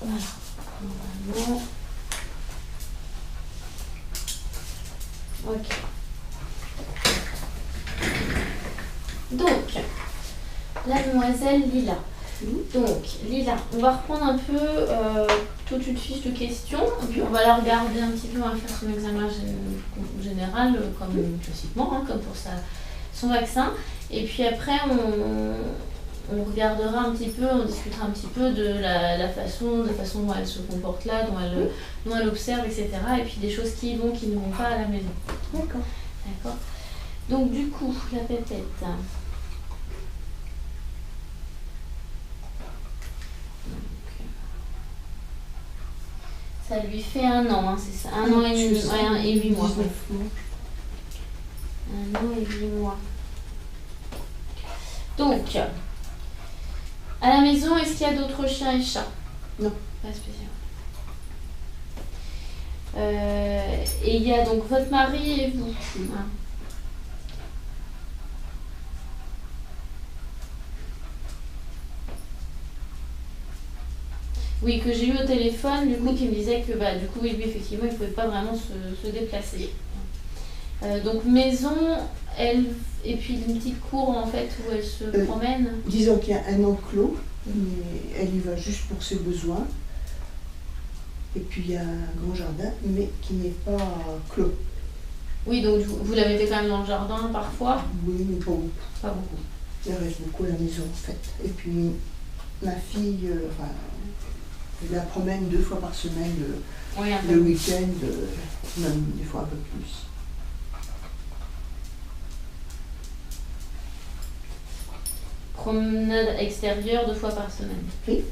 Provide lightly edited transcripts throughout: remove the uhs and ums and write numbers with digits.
Voilà. Normalement. Ok. Donc, la demoiselle Lila. Donc, Lila, on va reprendre un peu toute une fiche de questions, et puis on va la regarder un petit peu, on va faire son examen général, comme classiquement, hein, comme pour son vaccin. Et puis après, on regardera un petit peu, on discutera un petit peu de la façon dont elle se comporte là, dont elle observe, etc. Et puis des choses qui vont, qui ne vont pas à la maison. D'accord. D'accord. Donc du coup, la pépette. Ça lui fait 1 an, hein, c'est ça, 1 an et 8 mois. 19 mois. 1 an et 8 mois. Donc, à la maison, est-ce qu'il y a d'autres chiens et chats? Non. Pas spécialement. Et il y a donc votre mari et vous. Hein. Oui, que j'ai eu au téléphone, du coup, qui me disait que du coup, lui, effectivement, il ne pouvait pas vraiment se déplacer. Donc maison, elle, et puis une petite cour en fait où elle se promène. Disons qu'il y a un enclos, mais elle y va juste pour ses besoins. Et puis il y a un grand jardin, mais qui n'est pas clos. Oui, donc vous la mettez quand même dans le jardin parfois? Oui, mais pas beaucoup. Pas beaucoup. Elle reste beaucoup à la maison en fait. Et puis ma fille, je la promène 2 fois par semaine, oui, le week-end, même des fois un peu plus. Promenade extérieure 2 fois par semaine. Oui.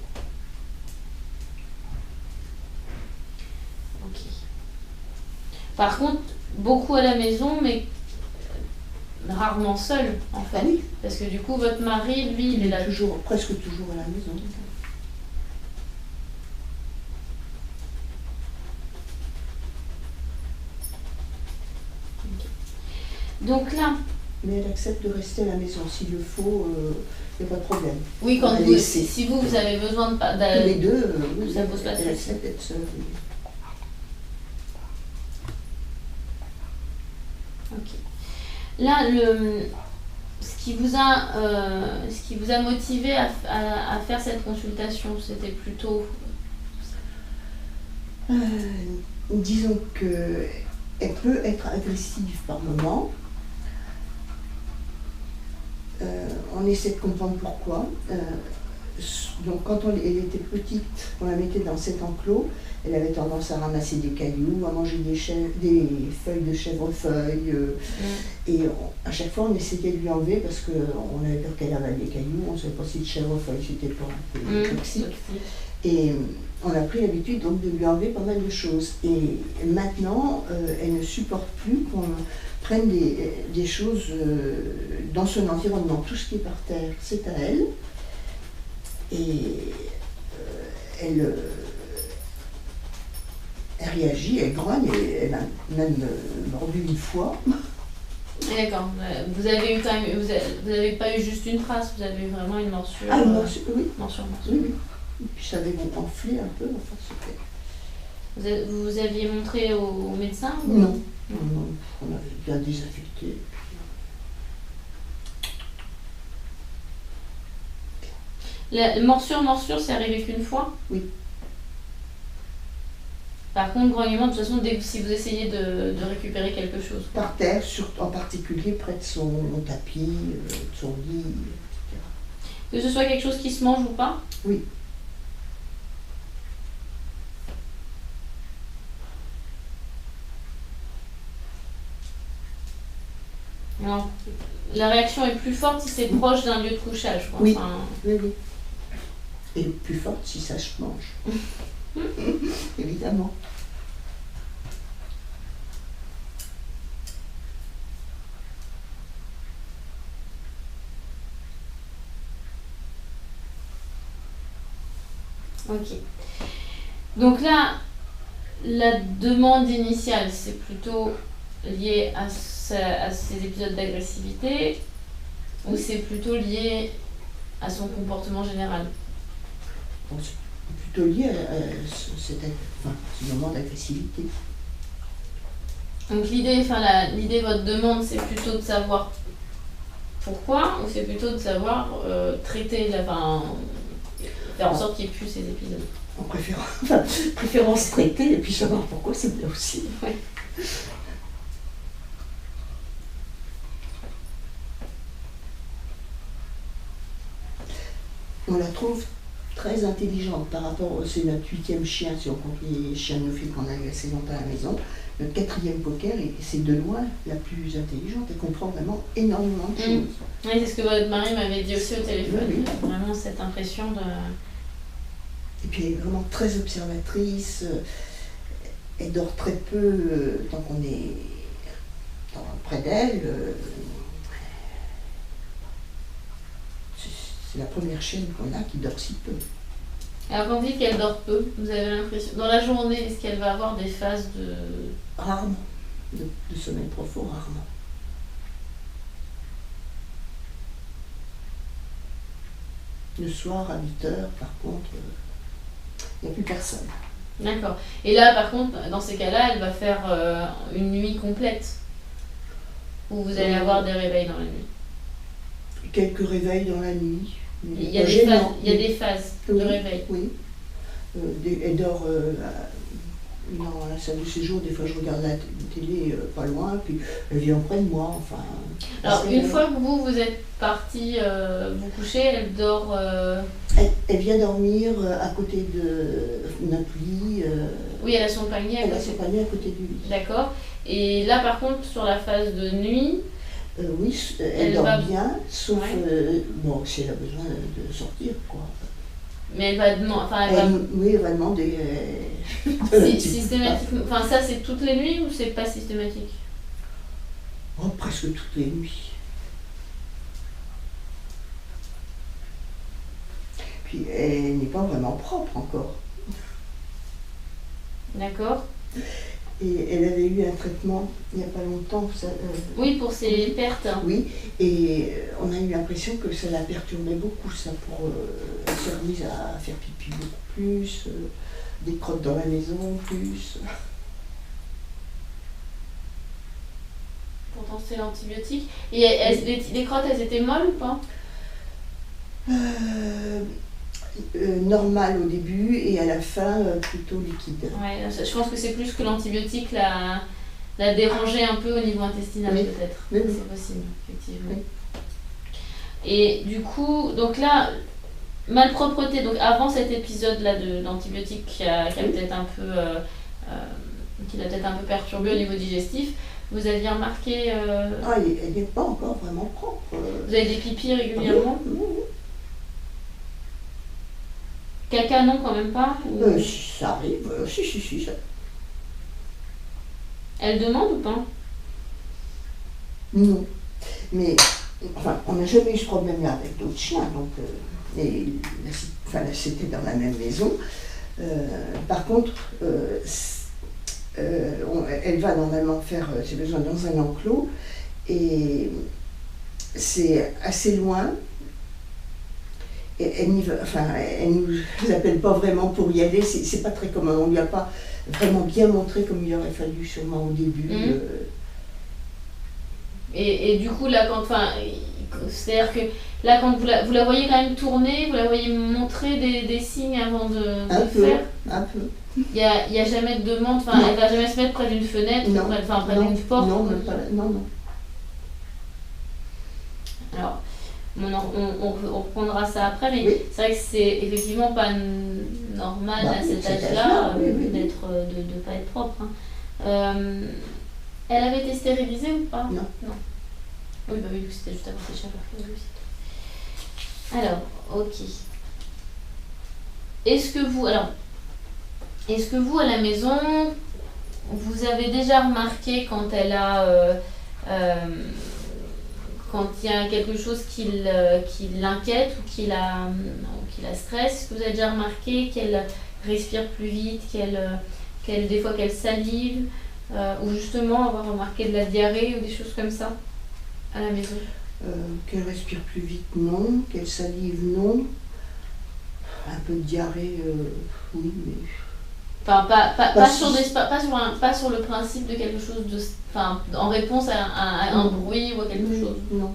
Ok. Par contre, beaucoup à la maison, mais rarement seul en fait. Oui. Parce que du coup, votre mari, lui, il est là. Presque toujours à la maison. Okay. Donc là. Mais elle accepte de rester à la maison. S'il le faut, il n'y a pas de problème. Oui, quand si vous avez besoin de... Tous les deux, ça pose pas de elle accepte d'être seule. Ok. Là, ce qui vous a motivé à faire cette consultation, c'était plutôt... Disons qu'elle peut être agressive par moment. On essaie de comprendre pourquoi. Donc quand elle était petite, on la mettait dans cet enclos, elle avait tendance à ramasser des cailloux, à manger des feuilles de chèvrefeuille. Et à chaque fois on essayait de lui enlever parce qu'on avait peur qu'elle avale des cailloux, on ne savait pas si le chèvrefeuille c'était pas un peu toxique. Et on a pris l'habitude donc de lui enlever pas mal de choses. Et maintenant, elle ne supporte plus qu'on prenne des choses dans son environnement. Tout ce qui est par terre, c'est à elle. Et elle réagit, elle grogne, et elle a même mordu une fois. D'accord. Vous avez eu quand même, vous n'avez pas eu juste une trace, vous avez eu vraiment une morsure. Ah, une morsure, oui. Morsure. Oui, oui. Et puis ça avait enflé un peu, enfin c'était... Vous aviez montré au médecin ou... Non. Non, on avait bien désaffecté. La morsure, c'est arrivé qu'une fois? Oui. Par contre, grognement, de toute façon, si vous essayez de récupérer quelque chose. Par terre, en particulier près de son tapis, de son lit, etc. Que ce soit quelque chose qui se mange ou pas? Oui. Alors, la réaction est plus forte si c'est proche d'un lieu de couchage. Oui. Enfin... Oui. Et plus forte si ça se mange. Évidemment. Ok. Donc là, la demande initiale, c'est plutôt lié à ces épisodes d'agressivité ou c'est plutôt lié à son comportement général? plutôt lié à ce moment d'agressivité. Donc l'idée, l'idée de votre demande, c'est plutôt de savoir pourquoi, ou c'est plutôt de savoir traiter, faire en sorte qu'il n'y ait plus ces épisodes? En préférence traiter et puis savoir pourquoi, c'est bien aussi. Ouais. On la trouve très intelligente par rapport, c'est notre 8e chien, si on compte les chiens néophytes qu'on a eu assez longtemps à la maison. Notre 4e poker, et c'est de loin la plus intelligente, elle comprend vraiment énormément de choses. Oui, c'est ce que votre mari m'avait dit aussi au téléphone. Oui. Vraiment cette impression de... Et puis elle est vraiment très observatrice, elle dort très peu tant qu'on est près d'elle. C'est la première chienne qu'on a qui dort si peu. Alors quand vous dites qu'elle dort peu, vous avez l'impression, dans la journée, est-ce qu'elle va avoir des phases de... Rarement, de sommeil profond, rarement. Le soir, à 8 heures, par contre, il n'y a plus personne. D'accord. Et là, par contre, dans ces cas-là, elle va faire une nuit complète, où vous allez avoir des réveils dans la nuit. Quelques réveils dans la nuit. Il y a des phases de réveil. Oui. Elle dort dans la salle de séjour, des fois je regarde la télé pas loin, puis elle vient près de moi. Enfin, alors, une fois que vous êtes parti vous coucher, elle dort... Elle vient dormir à côté de notre lit. Oui, elle a son panier. Elle a son panier à côté du lit. D'accord. Et là, par contre, sur la phase de nuit... oui, elle dort bien, sauf bon, si elle a besoin de sortir, quoi. Mais elle va demander... Oui, elle va demander... systématiquement... Enfin, ça, c'est toutes les nuits ou c'est pas systématique? Oh, presque toutes les nuits. Puis elle n'est pas vraiment propre encore. D'accord. Et elle avait eu un traitement il n'y a pas longtemps. Oui, pour ses pertes. Oui, et on a eu l'impression que ça la perturbait beaucoup, ça, pour elle s'est remise à faire pipi beaucoup plus, des crottes dans la maison plus. Pourtant, c'est l'antibiotique. Et les crottes, elles étaient molles ou pas? Normal au début et à la fin plutôt liquide. Ouais, je pense que c'est plus que l'antibiotique l'a dérangé un peu au niveau intestinal, oui. peut-être. Oui. C'est possible, effectivement. Oui. Et du coup, donc là, malpropreté, donc avant cet épisode-là d'antibiotique qui a peut-être un peu qui l'a peut-être un peu perturbé au niveau digestif, vous aviez remarqué... elle n'est pas encore vraiment propre. Vous avez des pipis régulièrement? Oui. Caca, non, quand même pas? Si, ça arrive, si. Ça... Elle demande ou pas? Non. Mais, enfin, on n'a jamais eu ce problème-là avec d'autres chiens, donc... et là, c'était dans la même maison. Par contre, elle va normalement faire ses besoins dans un enclos, et c'est assez loin. Et elle nous appelle pas vraiment pour y aller, c'est pas très commun, on lui a pas vraiment bien montré comme il aurait fallu sûrement au début. Et du coup, là, c'est-à-dire que là, quand vous la voyez quand même tourner, vous la voyez montrer des signes avant de faire? Un peu. Il n'y a jamais de demande, elle va jamais se mettre près d'une fenêtre, près d'une porte? Non. Alors, on reprendra ça après, mais oui. c'est vrai que c'est effectivement pas normal à cet âge-là de ne pas être propre. Elle avait été stérilisée ou pas? Non. Oui, c'était juste avant ses chiens aussi. Alors, ok. Est-ce que vous, à la maison, vous avez déjà remarqué quand elle a... quand il y a quelque chose qui l'inquiète ou qui la stresse, est-ce que vous avez déjà remarqué qu'elle respire plus vite, des fois qu'elle salive, ou justement avoir remarqué de la diarrhée ou des choses comme ça à la maison? Qu'elle respire plus vite, non. Qu'elle salive, non. Un peu de diarrhée, oui, mais... Enfin, pas si- sur le principe de quelque chose de... Enfin, en réponse à un bruit ou à quelque chose. Non.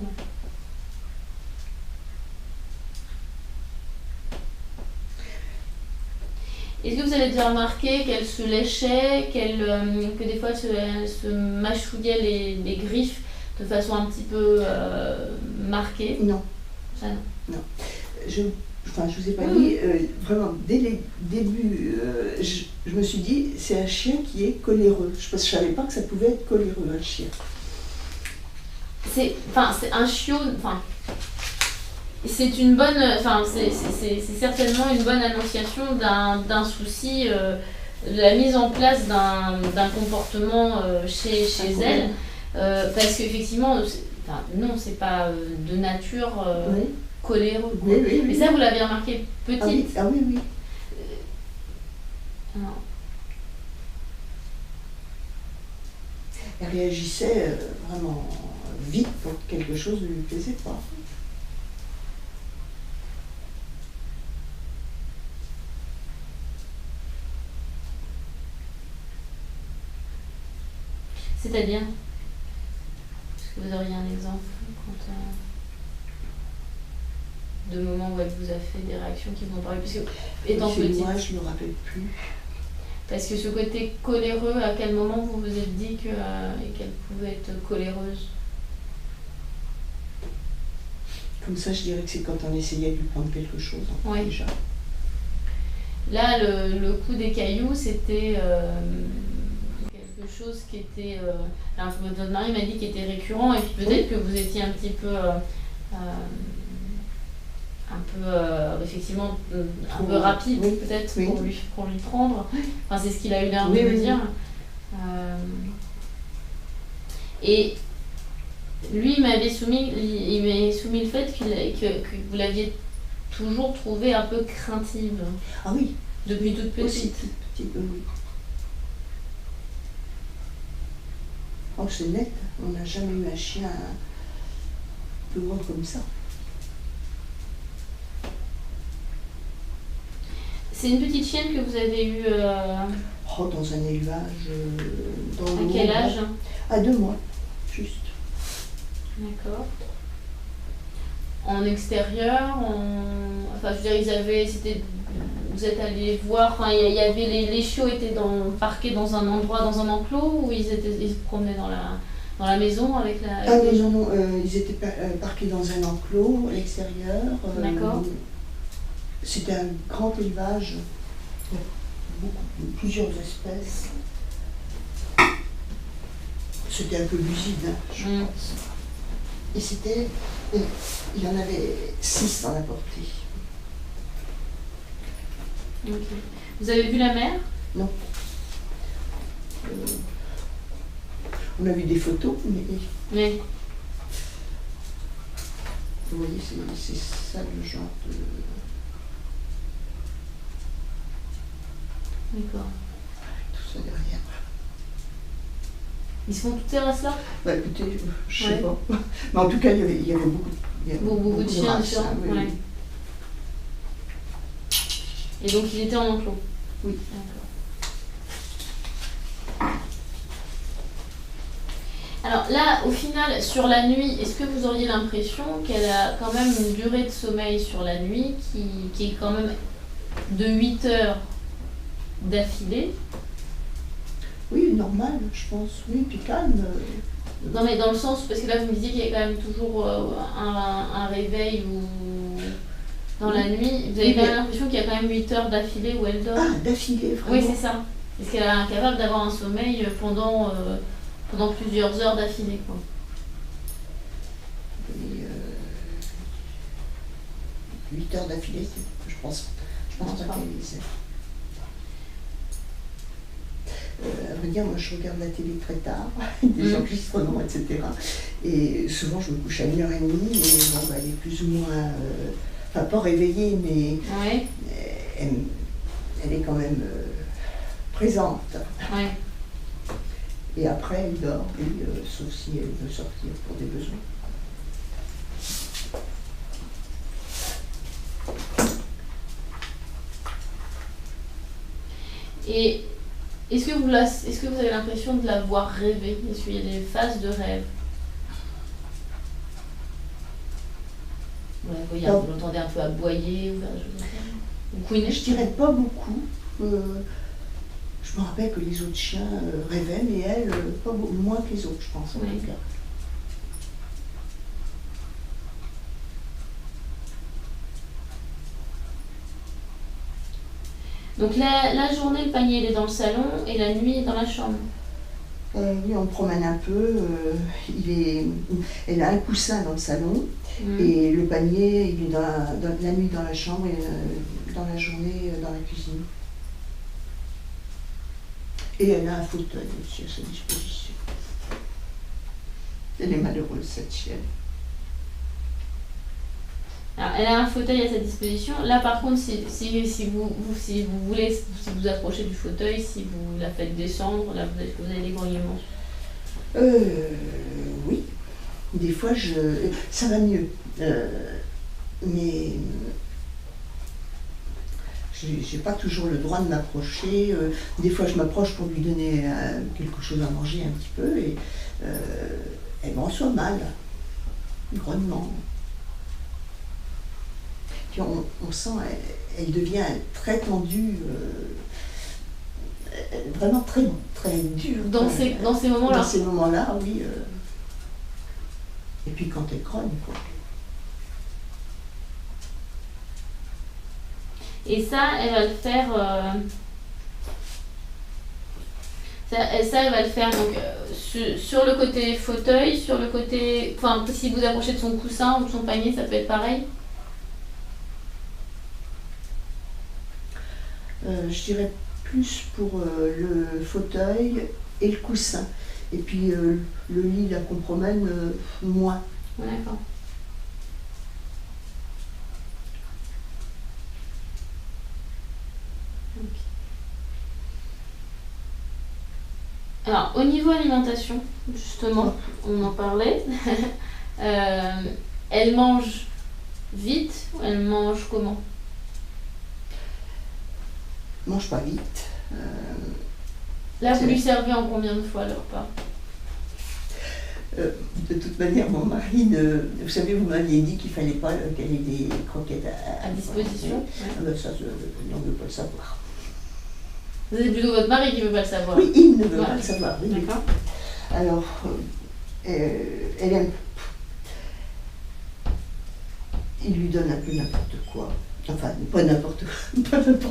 Est-ce que vous avez déjà remarqué qu'elle se léchait, que des fois elle se mâchouillait les griffes de façon un petit peu marquée? Non. Ça, non. Non. Je vous ai pas dit, vraiment, dès les débuts, je me suis dit, c'est un chien qui est coléreux. Je ne savais pas que ça pouvait être coléreux, un chien. C'est un chiot, c'est une bonne, c'est certainement une bonne annonciation d'un souci, de la mise en place d'un comportement chez elle, parce qu'effectivement, non, c'est pas de nature Oui. coléreux. Oui. Mais ça, vous l'avez remarqué petite. Ah oui. Alors, Elle réagissait vraiment vite pour que quelque chose ne lui plaisait pas. c'est-à-dire, est-ce que vous auriez un exemple de moments où elle vous a fait des réactions qui vous ont parlé, parce que étant petite, moi, je ne me rappelle plus. Parce que ce côté coléreux, à quel moment vous vous êtes dit qu'elle pouvait être coléreuse? Comme ça, je dirais que c'est quand on essayait de lui prendre quelque chose, Oui. déjà. Là, le coup des cailloux, c'était quelque chose qui était... alors, votre mari m'a dit qu'il était récurrent, et puis peut-être que vous étiez un petit peu... effectivement, un peu rapide, peut-être, pour lui prendre. Enfin, c'est ce qu'il a eu l'air de me dire. Et lui, il m'avait soumis le fait que vous l'aviez toujours trouvée un peu craintive. Ah oui. Depuis toute petite. Aussi toute petite, oui. Oh, c'est net. On n'a jamais eu un chien plus grand comme ça. C'est une petite chienne que vous avez eue dans un élevage. à quel âge? À 2 mois, juste. D'accord. En extérieur, enfin, je veux dire, vous êtes allé voir, enfin, il y avait les chiots étaient parqués dans un endroit, dans un enclos, ou ils se promenaient dans la maison avec la... Non, ils étaient parqués dans un enclos à l'extérieur. D'accord. C'était un grand élevage, plusieurs espèces. C'était un peu lucide, je pense. Et il y en avait 6 dans la portée. Okay. Vous avez vu la mère? Non. On a vu des photos, mais... Vous voyez, c'est ça le genre de... D'accord. Tout ça derrière. Ils se font toutes ces races-là? Bah écoutez, je sais pas. Mais en tout cas, il y avait beaucoup de chiens différents. Oui. Ouais. Et donc il était en enclos? Oui. D'accord. Alors là, au final, sur la nuit, est-ce que vous auriez l'impression qu'elle a quand même une durée de sommeil sur la nuit qui est quand même de 8 heures d'affilée? Oui, normal, je pense. Oui, puis calme. Non, mais dans le sens, parce que là, vous me disiez qu'il y a quand même toujours un réveil ou dans la nuit. Vous avez quand même l'impression qu'il y a quand même 8 heures d'affilée où elle dort? Ah, d'affilée, vraiment? Oui, c'est ça. Est-ce qu'elle est incapable d'avoir un sommeil pendant plusieurs heures d'affilée, quoi? Et, 8 heures d'affilée, je pense pas qu'elle les ait. À vrai dire, moi je regarde la télé très tard, des enregistrements, etc. Et souvent je me couche à 1h30, et bon, elle est plus ou moins, enfin pas réveillée, mais ouais. elle est quand même présente. Ouais. Et après elle dort, sauf si elle veut sortir pour des besoins. Et est-ce que vous avez l'impression de la voir rêver? Est-ce qu'il y a des phases de rêve? Ouais, vous l'entendez un peu aboyer ou couiner? Je dirais pas beaucoup. Je me rappelle que les autres chiens rêvaient, mais elle, pas moins que les autres, je pense, en tout cas. Donc la journée, le panier il est dans le salon et la nuit il est dans la chambre. Oui, on promène un peu. Elle a un coussin dans le salon et le panier, il est la nuit dans la chambre et dans la journée dans la cuisine. Et elle a un fauteuil aussi à sa disposition. Elle est malheureuse, cette chienne. Alors, elle a un fauteuil à sa disposition. Là, par contre, si vous approchez du fauteuil, si vous la faites descendre, là, vous avez des grognements. Oui. Des fois, ça va mieux. Mais j'ai pas toujours le droit de m'approcher. Des fois, je m'approche pour lui donner quelque chose à manger un petit peu et elle me reçoit mal, grognement. Puis on sent, elle devient très tendue, vraiment très, très dure. Dans ces moments-là? Dans ces moments-là, oui. Et puis quand elle grogne, quoi. Et ça, elle va le faire. Elle va le faire donc, sur le côté fauteuil, sur le côté. Enfin, si vous approchez de son coussin ou de son panier, ça peut être pareil. Je dirais plus pour le fauteuil et le coussin. Et puis le lit là qu'on promène, moins. Ouais, d'accord. Okay. Alors, au niveau alimentation, justement, on en parlait. Elle mange vite ou elle mange comment? Mange pas vite. Là, vous lui servez en combien de fois le repas? De toute manière, mon mari, vous savez, vous m'aviez dit qu'il ne fallait pas qu'elle ait des croquettes à disposition. Ouais. Ça, on ne veut pas le savoir. C'est plutôt votre mari qui ne veut pas le savoir. Oui, il ne veut pas le savoir. Oui. D'accord. Alors, elle aime. Il lui donne un peu n'importe quoi. Enfin, pas n'importe quoi.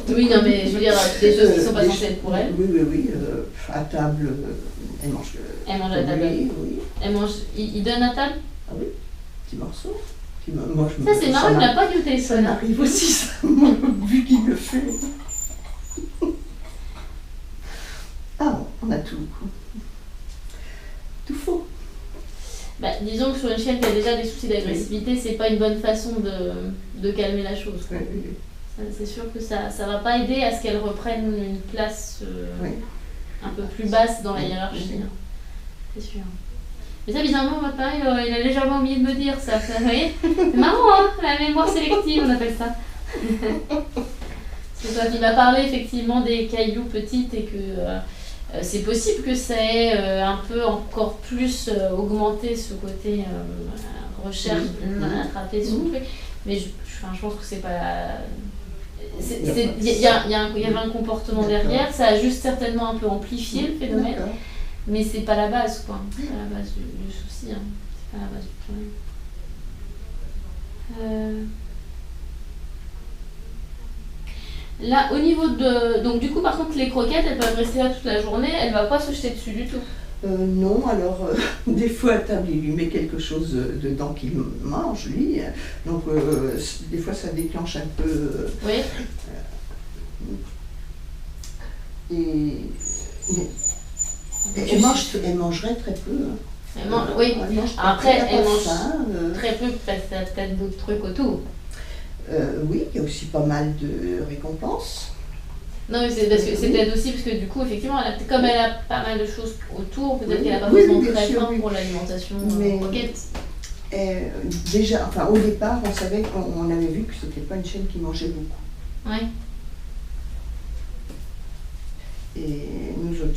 Oui, non, mais je veux dire, des choses qui ne sont pas censées être pour elle. Oui. À table, elle mange. Elle mange à table. Oui. Elle mange. Il donne à table? Ah oui, petit morceau. Moi, ça, c'est marrant, il n'a pas dit au téléphone. Ça m'arrive aussi, ça, vu qu'il le fait. Ah, on a tout faux. Bah, disons que sur une chienne qui a déjà des soucis d'agressivité, c'est pas une bonne façon de calmer la chose. Oui. C'est sûr que ça va pas aider à ce qu'elle reprenne une place un peu plus basse dans la hiérarchie. Oui. C'est sûr. Mais ça, bizarrement, votre père, il a légèrement oublié de me dire ça. Vous voyez, c'est marrant, hein, la mémoire sélective, on appelle ça. C'est toi qui m'a parlé effectivement des cailloux petites et que c'est possible que ça ait un peu encore plus augmenté ce côté recherche, attraper son truc. Mais je pense que c'est pas. Il y avait un comportement derrière, ça a juste certainement un peu amplifié le phénomène. Mais c'est pas la base, quoi. C'est pas la base du souci. Hein. C'est pas la base du problème. Là, au niveau de... Donc, du coup, par contre, les croquettes, elles peuvent rester là toute la journée. Elle va pas se jeter dessus du tout. Non, alors, des fois, à table, il lui met quelque chose dedans qu'il mange, lui. Donc, des fois, ça déclenche un peu... Oui. Elle mangerait très peu. Oui, après, elle mange faim, très peu parce qu'il y a peut-être d'autres trucs autour. Oui, il y a aussi pas mal de récompenses. Non, mais c'est parce que c'est peut-être aussi parce que du coup, effectivement, comme elle a pas mal de choses autour, peut-être qu'elle n'a pas besoin de très faim pour l'alimentation croquette. Déjà, enfin, au départ, on savait qu'on avait vu que c'était pas une chienne qui mangeait beaucoup. Oui.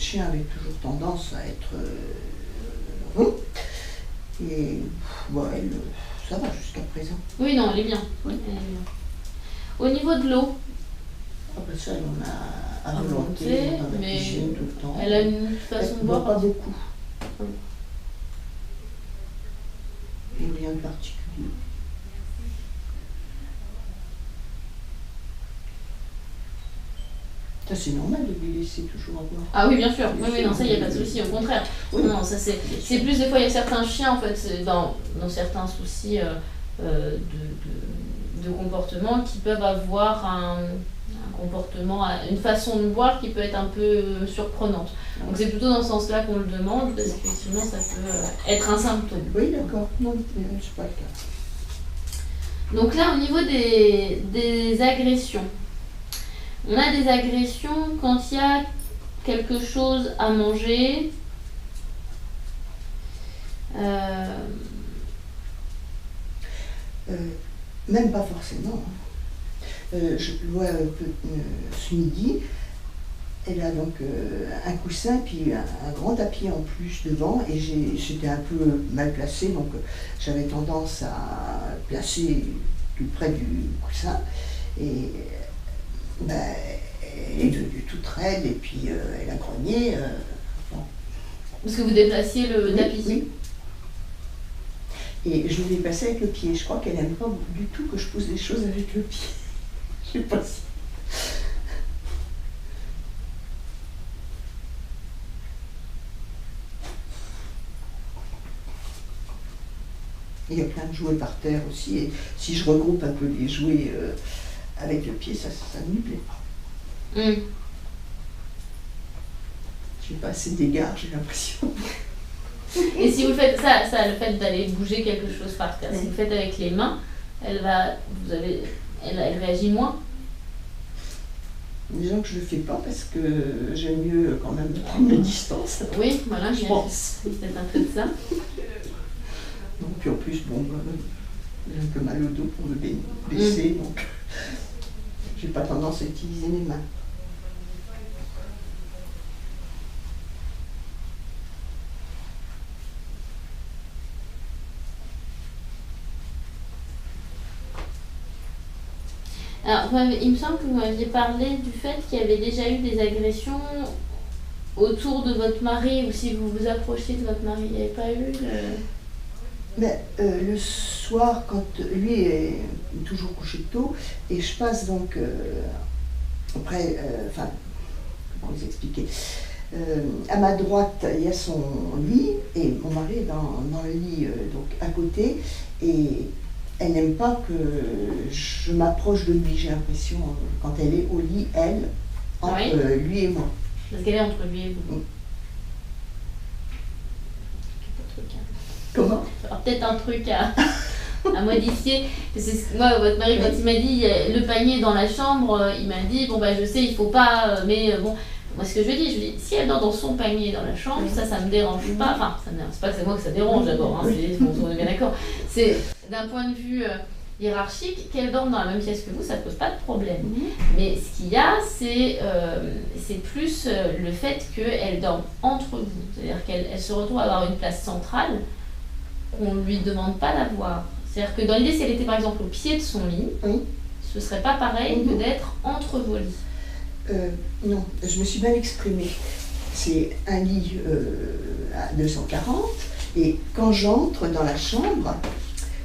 chien avait toujours tendance à être rond. Et bon, elle, ça va jusqu'à présent. Oui, non, elle est bien. Oui. Elle est bien. Au niveau de l'eau, Ah ben ça, on a à À volonté, volonté, dans la mais cuisine tout le temps. elle a une façon de Elle boit boire. pas beaucoup. Et rien de particulier. Ça, c'est normal de lui laisser toujours à boire. Ah oui, bien sûr. Bien Oui, sûr. non, ça, il n'y a pas de souci, au contraire. Oui. Non, ça c'est plus des fois, il y a certains chiens, en fait, dans certains soucis de comportement, qui peuvent avoir un comportement, une façon de boire qui peut être un peu surprenante. Donc c'est plutôt dans ce sens-là qu'on le demande, parce qu'effectivement, ça peut être un symptôme. Oui, d'accord. Non, c'est pas le cas. Donc là, au niveau des agressions, on a des agressions quand il y a quelque chose à manger. Même pas forcément. Je vois ce midi, elle a donc un coussin puis un grand tapis en plus devant et j'étais un peu mal placée, donc j'avais tendance à placer tout près du coussin et ben, elle est devenue toute raide et puis elle a grogné. Bon. Parce que vous déplaciez le Oui, tapis. oui. Et je l'ai passé avec le pied. Je crois qu'elle n'aime pas du tout que je pose des choses avec le pied. Je sais pas si. Il y a plein de jouets par terre aussi. Et si je regroupe un peu les jouets avec le pied, ça ne me plaît pas. J'ai pas assez d'égards, j'ai l'impression. Et si vous faites ça, le fait d'aller bouger quelque chose par terre, si vous le faites avec les mains, elle réagit moins. Disons que je le fais pas parce que j'aime mieux quand même prendre mes distances. Oui, voilà, je pense. C'est peut-être un peu de ça. Donc, puis en plus, bon, j'ai un peu mal au dos pour le baisser, donc j'ai pas tendance à utiliser mes mains. Alors, il me semble que vous m'aviez parlé du fait qu'il y avait déjà eu des agressions autour de votre mari, ou si vous vous approchiez de votre mari, il n'y avait pas eu Mais le soir, quand lui est toujours couché tôt, et je passe donc après, enfin, comment vous expliquer, à ma droite, il y a son lit, et mon mari est dans le lit donc à côté, et elle n'aime pas que je m'approche de lui, j'ai l'impression, quand elle est au lit, elle, entre lui et moi. Parce qu'elle est entre lui et vous. Comment ? Alors peut-être un truc à modifier. Moi, votre mari, quand il m'a dit le panier dans la chambre, il m'a dit, bon bah je sais, il faut pas, mais bon, moi ce que je lui dis, si elle dort dans son panier dans la chambre, ça me dérange pas. Enfin, c'est pas que c'est moi que ça dérange d'abord, hein, on est bien d'accord. C'est d'un point de vue hiérarchique, qu'elle dorme dans la même pièce que vous, ça pose pas de problème. Mais ce qu'il y a, c'est plus le fait qu'elle dorme entre vous. C'est-à-dire qu'elle se retrouve à avoir une place centrale qu'on ne lui demande pas d'avoir. C'est-à-dire que dans l'idée, si elle était par exemple au pied de son lit, ce serait pas pareil que d'être entre vos lits. Non, je me suis mal exprimée. C'est un lit à 240 et quand j'entre dans la chambre,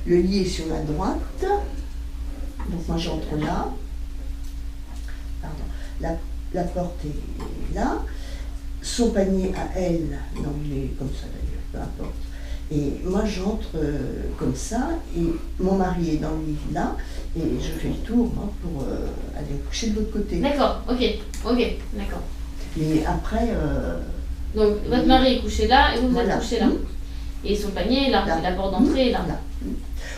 le lit est sur ma droite, donc moi j'entre là, pardon, la porte est là, son panier à elle, non il est comme ça d'ailleurs, peu importe, et moi j'entre comme ça, et mon mari est dans le lit là, et je fais le tour moi, pour aller me coucher de l'autre côté. D'accord, ok, d'accord. Mais après... donc votre mari est couché là, et vous êtes couché là. Et son panier est là, et la porte d'entrée est là.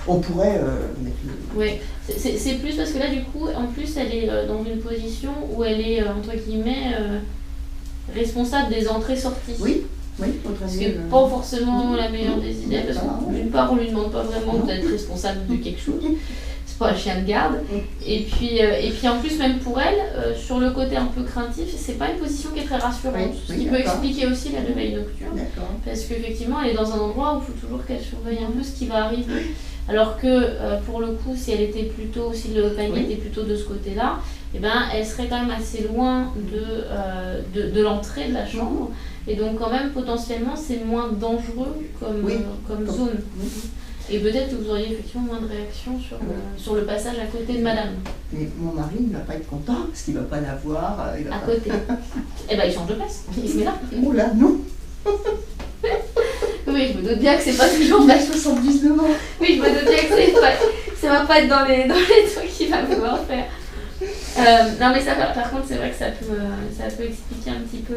On pourrait mettre le... Oui, c'est plus parce que là, du coup, en plus, elle est dans une position où elle est, entre guillemets, responsable des entrées-sorties. Oui, parce que pas forcément la meilleure des idées, parce que d'une part, on lui demande pas vraiment d'être responsable de quelque chose. C'est pour un chien de garde. Et puis en plus, même pour elle, sur le côté un peu craintif, c'est pas une position qui est très rassurante. Ce qui peut expliquer aussi les réveils nocturnes. Parce qu'effectivement, elle est dans un endroit où il faut toujours qu'elle surveille un peu ce qui va arriver. Alors que pour le coup, si le panier était plutôt de ce côté-là, eh ben, elle serait quand même assez loin de l'entrée de la chambre. Et donc quand même, potentiellement, c'est moins dangereux comme zone. Et peut-être que vous auriez effectivement moins de réactions sur le passage à côté de madame. Mais mon mari ne va pas être content parce qu'il ne va pas la voir. À côté. Eh ben, il change de place. Il se met là. Oh là, non. Oui, je me doute bien que c'est pas toujours... Il a 79 ans. Oui, je me doute bien que ça va pas être dans les trucs qu'il va pouvoir faire. Non, mais ça, par contre, c'est vrai que ça peut expliquer un petit peu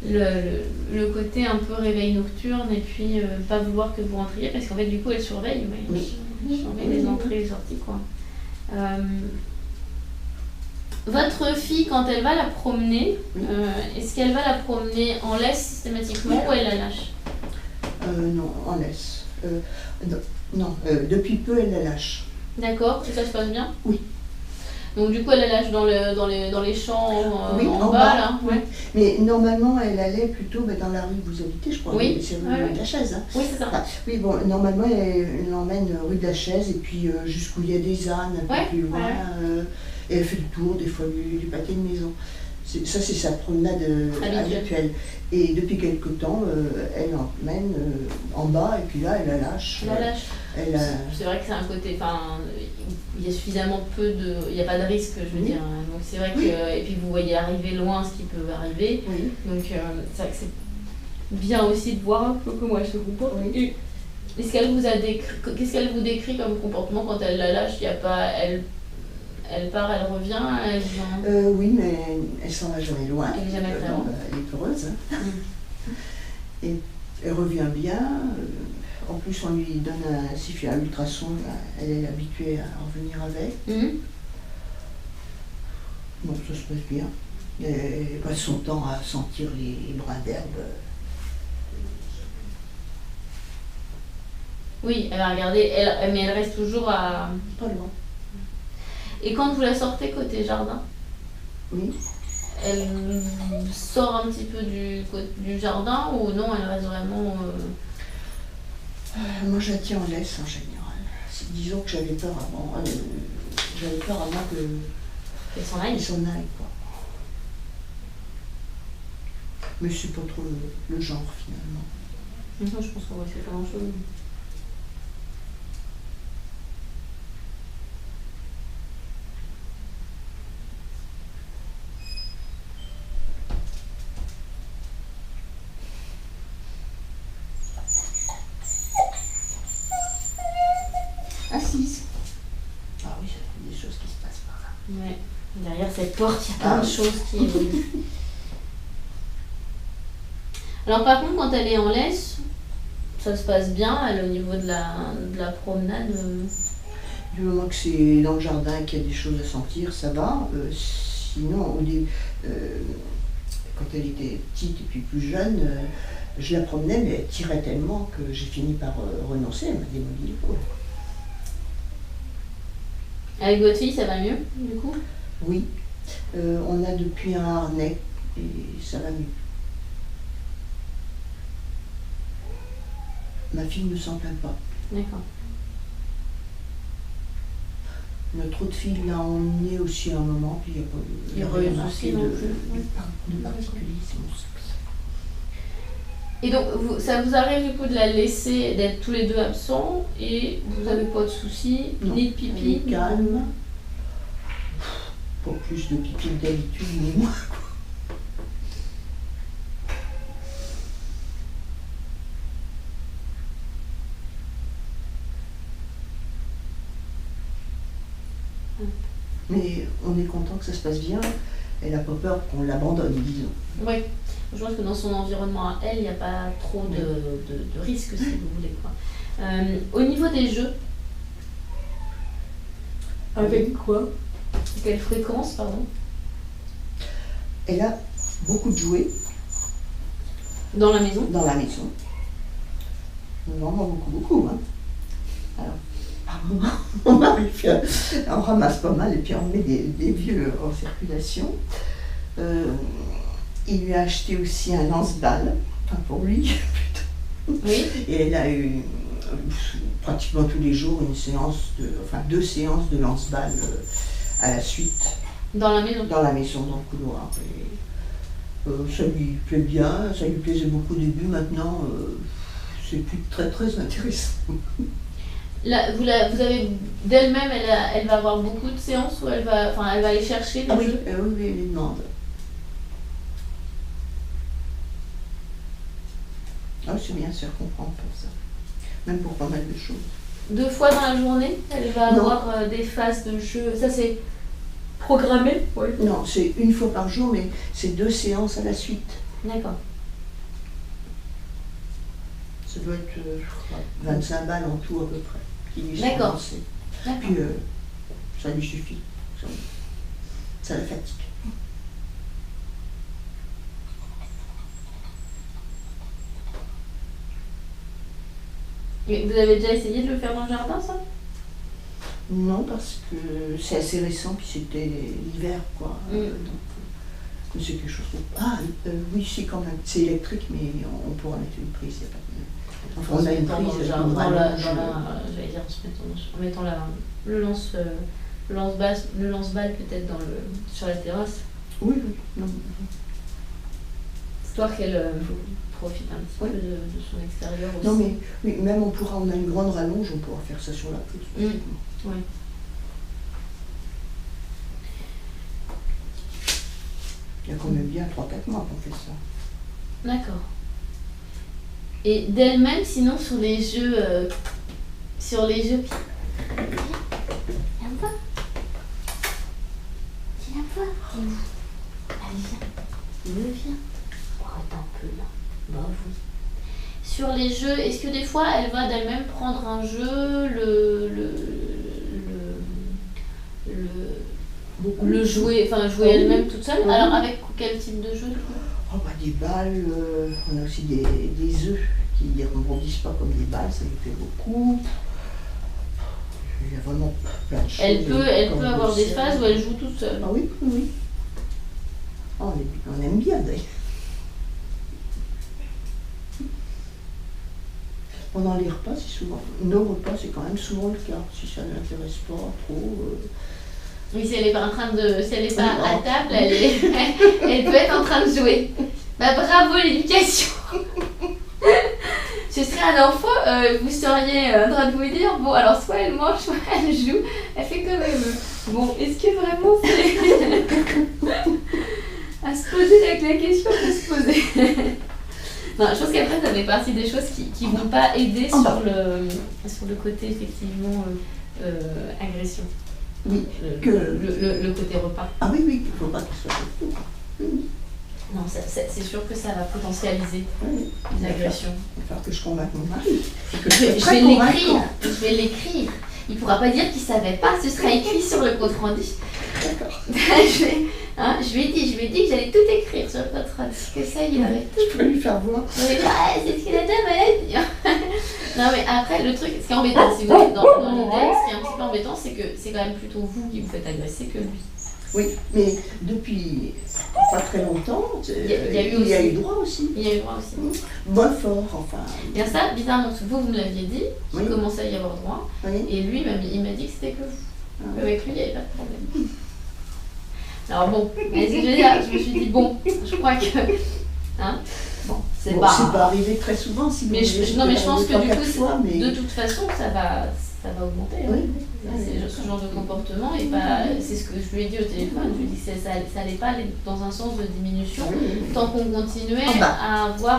le côté un peu réveil nocturne et puis pas vouloir que vous rentriez parce qu'en fait, du coup, elle surveille. Elle surveille les entrées et les sorties, quoi. Votre fille, quand elle va la promener, est-ce qu'elle va la promener en laisse systématiquement ou elle la lâche? Non, en laisse. Depuis peu, elle la lâche. D'accord, et ça se passe bien? Oui. Donc du coup, elle la lâche dans les champs en bas, là. Oui. Mais normalement, elle allait plutôt dans la rue où vous habitez, je crois. Oui. C'est rue de la Chaise. Hein. Oui, c'est ça. Enfin, oui, bon, normalement, elle l'emmène rue de la Chaise et puis jusqu'où il y a des ânes, un peu plus loin. Et elle fait le tour, des fois, du pâté de maison. Ça, c'est sa promenade habituelle. Et depuis quelque temps, elle l'emmène en bas et puis là, elle la lâche. C'est vrai que c'est un côté... il y a suffisamment il n'y a pas de risque, je veux dire. Donc c'est vrai que... Et puis vous voyez arriver loin ce qui peut arriver. Oui. Donc c'est vrai que c'est bien aussi de voir un peu comment elle se comporte. Oui. Qu'est-ce qu'elle vous décrit comme comportement quand elle la lâche? Il y a pas... Elle part, elle revient, elle vient... oui, mais elle s'en va jamais loin. Elle n'est jamais très loin. Elle est heureuse. Hein. Et elle revient bien. En plus, on lui donne un sifflet à ultrason. Elle est habituée à revenir avec. Donc ça se passe bien. Elle passe son temps à sentir les brins d'herbe. Oui, elle va regarder, mais elle reste toujours à... Pas loin. Et quand vous la sortez côté jardin, elle sort un petit peu du jardin ou non, elle reste vraiment... Moi, je la tiens en laisse en général. Disons que j'avais peur avant. Qu'elle s'en aille. Quoi. Mais c'est pas trop le genre finalement. Non, je pense qu'on va faire pas grand-chose. Assise. Ah oui, il y a des choses qui se passent par là. Ouais. Derrière cette porte, il y a plein de choses qui évoluent. Alors par contre, quand elle est en laisse, ça se passe bien, au niveau de la promenade. Du moment que c'est dans le jardin qu'il y a des choses à sentir, ça va. Sinon, quand elle était petite et puis plus jeune, je la promenais, mais elle tirait tellement que j'ai fini par renoncer. Elle m'a démoli le cou. Avec votre fille, ça va mieux, du coup? Oui. On a depuis un harnais et ça va mieux. Ma fille ne s'en plaint pas. D'accord. Notre autre fille l'a emmenée aussi à un moment, puis il n'y a pas eu de particulier, c'est mon sexe. Et donc, ça vous arrive du coup de la laisser, d'être tous les deux absents, et vous n'avez pas de soucis, ni de pipi? Elle est calme. Pas plus de pipi que d'habitude, mais moi. Mais on est content que ça se passe bien. Elle n'a pas peur qu'on l'abandonne, disons. Oui, je pense que dans son environnement à elle, il n'y a pas trop de risques, si vous voulez. Quoi. Au niveau des jeux, avec quoi? Quelle fréquence, pardon? Elle a beaucoup de jouets. Dans la maison? Dans la maison. Vraiment beaucoup, beaucoup. Hein. Alors, par mon mari on ramasse pas mal et puis on met des vieux en circulation. Il lui a acheté aussi un lance-balles, enfin pour lui. Oui. Et elle a eu pratiquement tous les jours deux séances de lance-balles à la suite. Dans la maison? Dans la maison, dans le couloir. Ça lui plaît bien, ça lui plaisait beaucoup au début, maintenant c'est plus très très intéressant. Là, vous avez d'elle-même, elle va avoir beaucoup de séances où elle va aller chercher des jeux? Oui, elle les demande. Ah, c'est bien se faire comprendre pour ça, même pour pas mal de choses. 2 fois dans la journée, elle va avoir des phases de jeu, ça c'est programmé? Oui. Non, c'est 1 fois par jour, mais c'est 2 séances à la suite. D'accord. Ça doit être, je crois, 25 balles en tout à peu près, qui lui sont D'accord. lancées. Puis ça lui suffit, ça la fatigue. Et vous avez déjà essayé de le faire dans le jardin, ça? Non, parce que c'est assez récent, puis c'était l'hiver, quoi. Donc, c'est quelque chose oui, c'est quand même, c'est électrique, mais on pourra mettre une prise, il n'y a pas de... Enfin, on a une prise en mettant le lance-balle peut-être sur la terrasse. Oui. Non. Histoire qu'elle profite un petit peu de son extérieur aussi. Non, mais oui, même on a une grande rallonge, on pourra faire ça sur la pelouse. Oui. Il y a quand même bien 3-4 mois qu'on fait ça. D'accord. Et d'elle-même, sinon, sur les jeux... Viens voir. Allez, viens. Oh, attends un peu, là. Bah oui. Sur les jeux, est-ce que des fois, elle va d'elle-même prendre un jeu, le jouer, jouer elle-même toute seule? Alors, avec quel type de jeu, du coup? Des balles, on a aussi des œufs qui ne rebondissent pas comme des balles, ça lui fait beaucoup. Il y a vraiment plein de choses. Elle peut avoir des phases où elle joue toute seule. Ah oui. On aime bien d'ailleurs. Pendant les repas, nos repas, c'est quand même souvent le cas. Si ça ne l'intéresse pas trop. Oui, si elle n'est pas à table, elle peut être en train de jouer. Bah bravo l'éducation. Ce serait un enfant, vous seriez en train de vous dire, bon alors soit elle mange, soit elle joue, elle fait comme elle veut. Bon, est-ce que vraiment c'est... à se poser avec la question, à se poser. Non, je pense qu'après ça fait partie des choses qui vont pas aider sur le côté effectivement agression. Oui, le côté repas. Ah oui, il ne faut pas qu'il soit tout. Non, c'est sûr que ça va potentialiser les agressions. Il va falloir que je convainque mon mari. Je vais l'écrire. Il ne pourra pas dire qu'il ne savait pas, ce sera écrit sur le compte rendu. D'accord. Je lui ai dit que j'allais tout écrire sur le compte rendu, que ça il avait tout. Je peux lui faire voir. C'est ce qu'il a déjà dit. Non mais après le truc, ce qui est embêtant, si vous êtes dans l'idée, ce qui est un petit peu embêtant, c'est que c'est quand même plutôt vous qui vous faites agresser que lui. Oui, mais depuis pas très longtemps, il y a eu droit aussi. Il y a eu droit aussi. Bon fort, enfin. Bien ça, bizarrement, parce que vous me l'aviez dit, qu'il commençait à y avoir droit, et lui, il m'a dit que c'était que vous. Avec lui, il n'y avait pas de problème. Alors bon, mais je me suis dit, bon, je crois que... c'est pas arrivé très souvent, si vous mais je pense que du coup, fois, de toute façon, ça va augmenter. C'est ce genre de comportement, et c'est ce que je lui ai dit au téléphone. Je lui ai dit que ça n'allait pas aller dans un sens de diminution tant qu'on continuait à avoir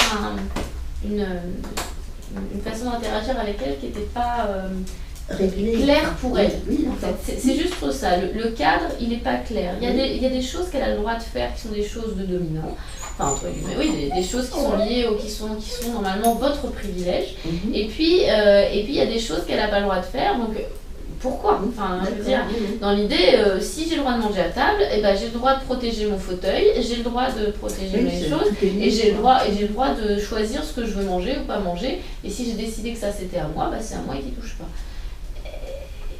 une façon d'interagir avec elle qui n'était pas claire pour elle. En fait. C'est juste ça. Le cadre, il n'est pas clair. Il y a des choses qu'elle a le droit de faire qui sont des choses de dominant. Enfin, entre guillemets, oui, des choses qui sont liées qui sont normalement votre privilège. Et puis, il y a des choses qu'elle n'a pas le droit de faire. Donc, pourquoi? Enfin, je veux dire, dans l'idée, si j'ai le droit de manger à table, j'ai le droit de protéger mon fauteuil, j'ai le droit de protéger mes choses, et j'ai le droit de choisir ce que je veux manger ou pas manger. Et si j'ai décidé que ça c'était à moi, c'est à moi qui touche pas.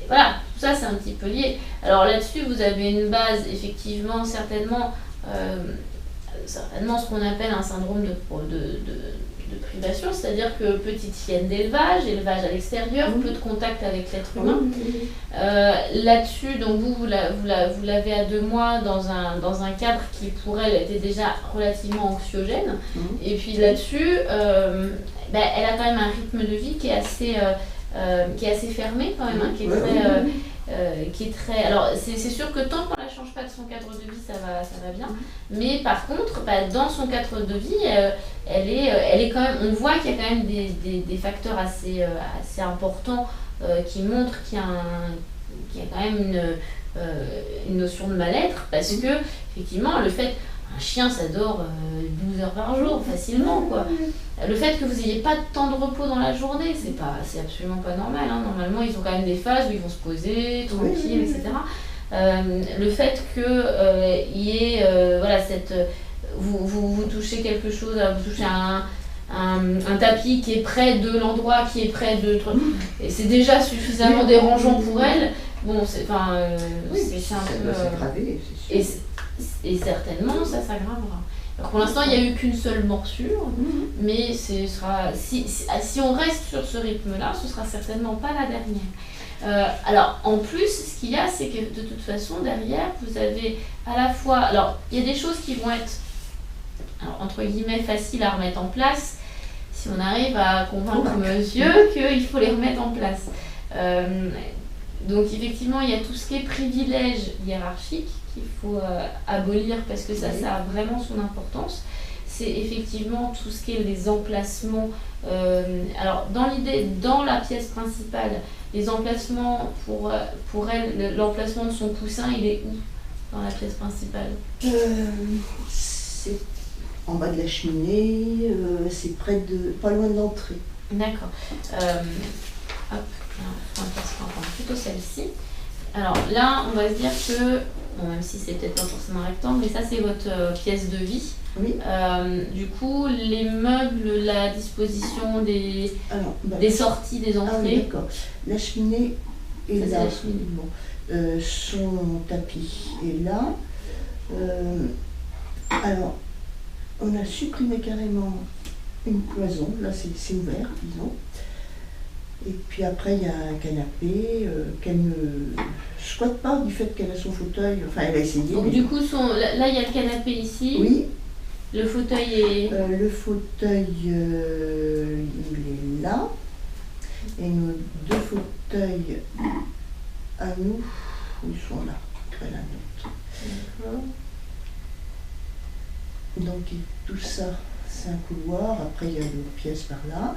voilà, tout ça c'est un petit peu lié. Alors là-dessus, vous avez une base, effectivement, certainement ce qu'on appelle un syndrome de privation, c'est-à-dire que petite chienne d'élevage, élevage à l'extérieur, peu de contact avec l'être humain. Là-dessus, donc vous l'avez à 2 mois dans un cadre qui pour elle était déjà relativement anxiogène. Et puis là-dessus, elle a quand même un rythme de vie qui est assez fermé quand même, hein, qui est très. Alors c'est sûr que tant qu'on ne la change pas de son cadre de vie, ça va bien. Mais par contre, dans son cadre de vie, elle est quand même. On voit qu'il y a quand même des facteurs assez importants qui montrent qu'il y a quand même une notion de mal-être, parce que effectivement le fait. Un chien, ça dort 12 heures par jour, facilement, quoi. Le fait que vous n'ayez pas de temps de repos dans la journée, c'est absolument pas normal, hein. Normalement, ils ont quand même des phases où ils vont se poser, tranquille, etc. Le fait que y ait, vous touchez quelque chose, vous touchez un tapis qui est près de l'endroit qui est près de... Et c'est déjà suffisamment dérangeant pour elle. Bon, c'est un peu... s'aggraver, c'est sûr. Et certainement, ça s'aggravera. Alors pour l'instant, il n'y a eu qu'une seule morsure, mais si on reste sur ce rythme-là, ce ne sera certainement pas la dernière. Alors, en plus, ce qu'il y a, c'est que de toute façon, derrière, vous avez à la fois... Alors, il y a des choses qui vont être, entre guillemets, faciles à remettre en place, si on arrive à convaincre monsieur qu'il faut les remettre en place. Donc, effectivement, il y a tout ce qui est privilège hiérarchique, qu'il faut abolir parce que ça a vraiment son importance. C'est effectivement tout ce qui est les emplacements. Alors dans l'idée, dans la pièce principale, les emplacements pour elle, l'emplacement de son coussin, il est où dans la pièce principale? C'est en bas de la cheminée, c'est pas loin de l'entrée. D'accord. Hop, on va prendre plutôt celle-ci. Alors là, on va se dire que bon, même si c'est peut-être pas forcément un rectangle, mais ça c'est votre pièce de vie. Oui. Du coup, les meubles, la disposition des sorties, des entrées. Ah oui, d'accord. La cheminée est là. La cheminée. Bon. Son tapis est là. Alors, on a supprimé carrément une cloison. Là, c'est ouvert, disons. Et puis après, il y a un canapé qu'elle ne squatte pas du fait qu'elle a son fauteuil. Enfin, elle a essayé. Donc, du coup, là, il y a le canapé ici. Oui. Le fauteuil est... le fauteuil, il est là. Et nos 2 fauteuils à nous, ils sont là. Près l'un de l'autre. Donc, tout ça, c'est un couloir. Après, il y a d'autres pièces par là.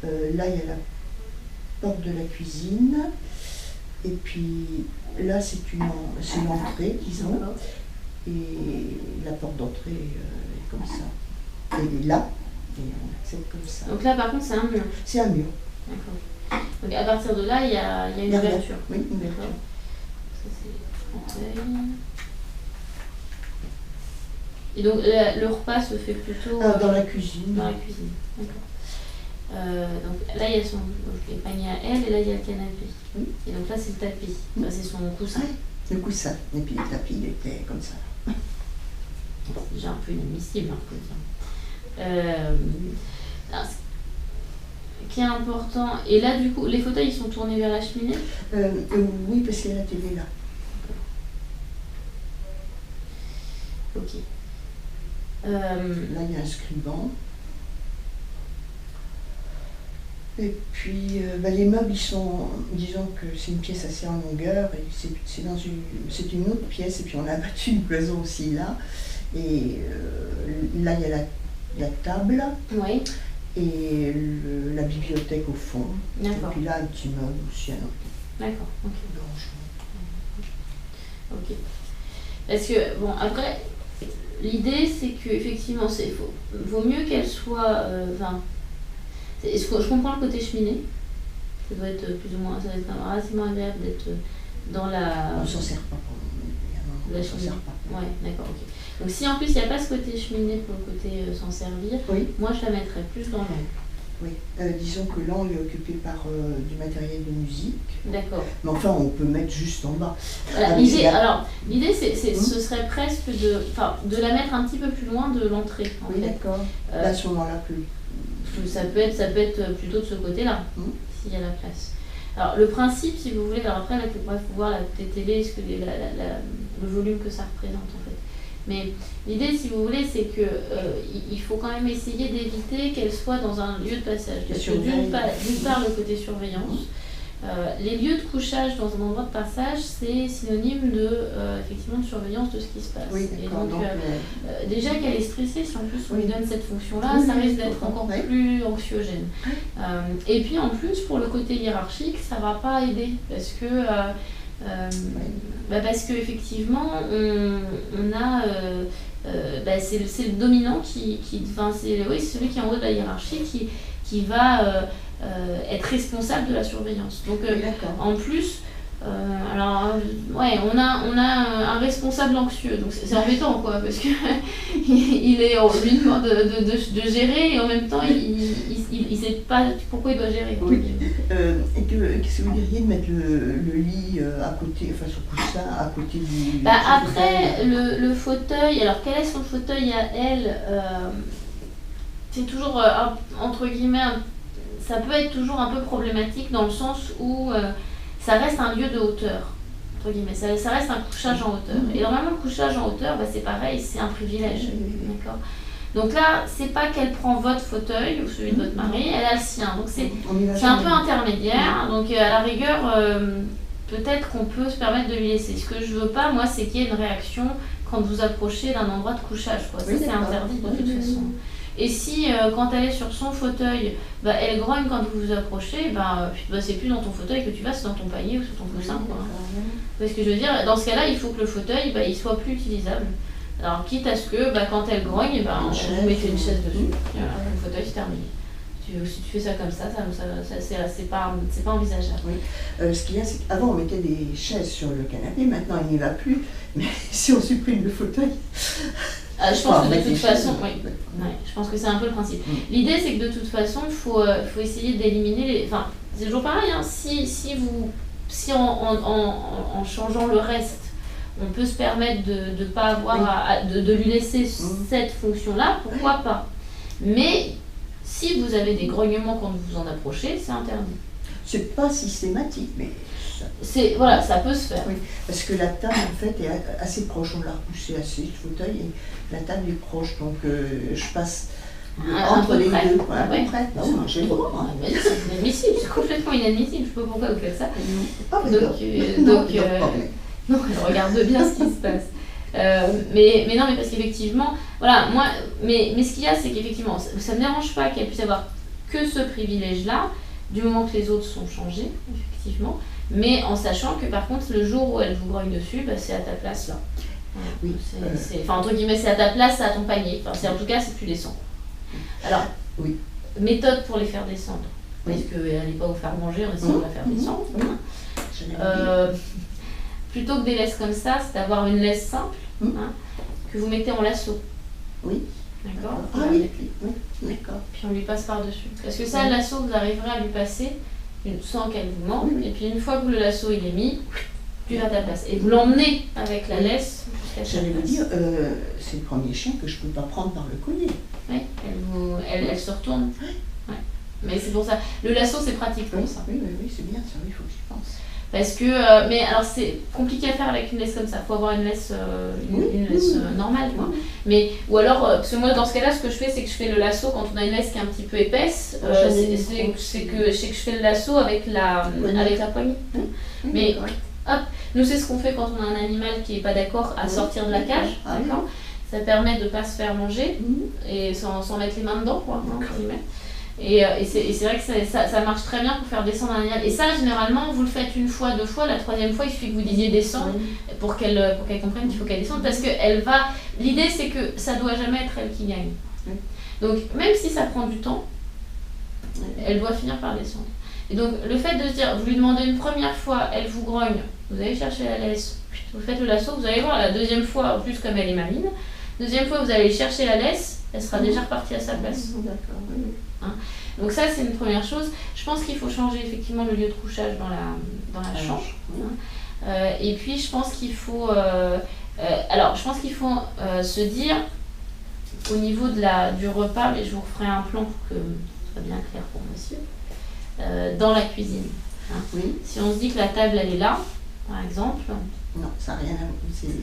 Là, il y a la porte de la cuisine, et puis là c'est l'entrée, disons, et la porte d'entrée est comme ça. Elle est là, et on accède comme ça. Donc là par contre c'est un mur. C'est un mur. D'accord. Donc à partir de là il y a une ouverture. Oui, une ouverture. Ça c'est le fauteuil. Et donc le repas se fait plutôt... dans la cuisine. Dans la cuisine, d'accord. Donc là il y a les paniers à elle et là il y a le canapé. Oui. Et donc là c'est le tapis, c'est son coussin. Le coussin, et puis le tapis il était comme ça. C'est déjà un peu inadmissible, hein, alors, ce qui est important, et là du coup les fauteuils ils sont tournés vers la cheminée? Oui, parce qu'il y a la télé là. Ok. Là il y a un scribant. Et puis les meubles, ils sont, disons que c'est une pièce assez en longueur, et c'est une autre pièce, et puis on a abattu une cloison aussi là. Et là, il y a la table, oui. Et la bibliothèque au fond. D'accord. Et puis là, un petit meuble aussi, un autre. D'accord, ok. Ok. Parce que, bon, après, l'idée, c'est qu'effectivement, vaut mieux qu'elle soit... je comprends le côté cheminée. Ça doit être plus ou moins, ça doit être relativement agréable d'être dans la... On s'en sert pas. La cheminée. Ouais, d'accord, ok. Donc si en plus il n'y a pas ce côté cheminée pour le côté s'en servir, oui. Moi je la mettrais plus dans l'ombre. Oui, disons que là, on est occupé par du matériel de musique. D'accord. Mais enfin, on peut mettre juste en bas. Voilà, l'idée, ce serait presque de la mettre un petit peu plus loin de l'entrée. Oui, d'accord. À ce moment-là, plus. Ça peut être plutôt de ce côté-là, s'il y a la place. Alors, le principe, si vous voulez, alors après, là, il faut voir la télé, le volume que ça représente, en fait. Mais l'idée, si vous voulez, c'est que il faut quand même essayer d'éviter qu'elle soit dans un lieu de passage. Parce que d'une part, le côté surveillance. Les lieux de couchage dans un endroit de passage, c'est synonyme effectivement de surveillance de ce qui se passe. Oui, et donc, déjà qu'elle est stressée, si en plus on lui donne cette fonction-là, ça risque d'être encore plus anxiogène. Et puis en plus, pour le côté hiérarchique, ça ne va pas aider parce que parce qu'effectivement, on a c'est le dominant c'est celui qui est en haut de la hiérarchie qui va être responsable de la surveillance. Donc en plus, on a un responsable anxieux, donc c'est embêtant quoi, parce que on lui demande de gérer et en même temps il sait pas pourquoi il doit gérer. Oui. Et qu'est-ce que vous diriez de mettre le lit à côté, enfin son coussin à côté du. Après le fauteuil, alors quel est son fauteuil à elle, c'est toujours entre guillemets. Ça peut être toujours un peu problématique dans le sens où ça reste un lieu de hauteur, entre guillemets, ça reste un couchage en hauteur. Et normalement, le couchage en hauteur, c'est pareil, c'est un privilège. D'accord. Donc là, c'est pas qu'elle prend votre fauteuil ou celui de votre mari, elle a le sien. Donc c'est un peu intermédiaire. Donc à la rigueur, peut-être qu'on peut se permettre de lui laisser. Ce que je veux pas, moi, c'est qu'il y ait une réaction quand vous approchez d'un endroit de couchage. Quoi. Ça, c'est interdit de toute façon. Et si, quand elle est sur son fauteuil, elle grogne quand vous vous approchez, c'est plus dans ton fauteuil que tu vas, c'est dans ton panier ou sur ton coussin. Vous voyez ce que je veux dire? Dans ce cas-là, il faut que le fauteuil il soit plus utilisable. Alors, quitte à ce que, quand elle grogne, vous mettez une chaise dessus. Voilà, le fauteuil, c'est terminé. Si tu fais ça comme ça c'est pas envisageable. Oui. Ce qu'il y a, c'est qu'avant, on mettait des chaises sur le canapé, maintenant, il n'y va plus. Mais si on supprime le fauteuil. Je pense que de toute façon, je pense que c'est un peu le principe. L'idée, c'est que de toute façon, il faut essayer d'éliminer Enfin, c'est toujours pareil, hein, si en changeant le reste, on peut se permettre de pas avoir de lui laisser cette fonction-là, pourquoi pas. Mais si vous avez des grognements quand vous en approchez, c'est interdit. C'est pas systématique, mais... ça peut se faire. Oui, parce que la table, en fait, est assez proche. On l'a repoussé assez, le fauteuil, et la table est proche. Donc, je passe entre les deux. Voilà, à peu près. Non, j'ai le droit. C'est inadmissible, c'est complètement inadmissible. Je ne sais pas pourquoi vous faites ça. Non, elle regarde bien ce qui se passe. Mais non, mais parce qu'effectivement, voilà, moi, mais ce qu'il y a, c'est qu'effectivement, ça ne me dérange pas qu'elle puisse avoir que ce privilège-là, du moment que les autres sont changés, effectivement, mais en sachant que par contre, le jour où elle vous grogne dessus, c'est à ta place là. Oui. Entre guillemets, c'est à ta place, c'est à ton panier. En tout cas, c'est plus descendre. Alors, méthode pour les faire descendre. Parce qu'elle n'est pas vous faire manger, on essaie de la faire descendre. Plutôt que des laisses comme ça, c'est d'avoir une laisse simple que vous mettez en lasso. Oui. D'accord. D'accord. Puis on lui passe par-dessus. Parce que ça, le lasso, vous arriverez à lui passer sans qu'elle vous manque. Et puis une fois que le lasso il est mis, tu vas à ta place. Et vous l'emmenez avec la laisse jusqu'à ta place. J'allais vous dire, c'est le premier chien que je ne peux pas prendre par le collier. Oui, elle se retourne. Ouais. Mais c'est pour ça. Le lasso, c'est pratique pour ça. Oui, c'est bien ça, il faut que j'y pense. Parce que, mais alors c'est compliqué à faire avec une laisse comme ça, il faut avoir une laisse, normale, quoi. Mais, ou alors, parce que moi dans ce cas-là, ce que je fais, c'est que je fais le lasso quand on a une laisse qui est un petit peu épaisse, c'est que je fais le lasso avec la poignée. Mais, hop, nous c'est ce qu'on fait quand on a un animal qui n'est pas d'accord à sortir de la cage, d'accord. Ça permet de ne pas se faire manger, et sans mettre les mains dedans, quoi, Et c'est vrai que ça marche très bien pour faire descendre un animal. Et ça, généralement, vous le faites une fois, deux fois. La troisième fois, il suffit que vous disiez descendre pour qu'elle comprenne qu'il faut qu'elle descende. Parce que l'idée, c'est que ça ne doit jamais être elle qui gagne. Donc, même si ça prend du temps, elle doit finir par descendre. Et donc, le fait de se dire, vous lui demandez une première fois, elle vous grogne, vous allez chercher la laisse, vous faites le lasso, vous allez voir, la deuxième fois, en plus, comme elle est maline, deuxième fois, vous allez chercher la laisse, elle sera déjà repartie à sa place. D'accord. hein. Donc ça, c'est une première chose. Je pense qu'il faut changer effectivement le lieu de couchage dans la chambre. Hein. Et puis, je pense qu'il faut... se dire, au niveau du repas, mais je vous referai un plan pour que ce soit bien clair pour monsieur, dans la cuisine. Hein. Oui. Si on se dit que la table, elle est là, par exemple... Non, ça n'a rien à voir.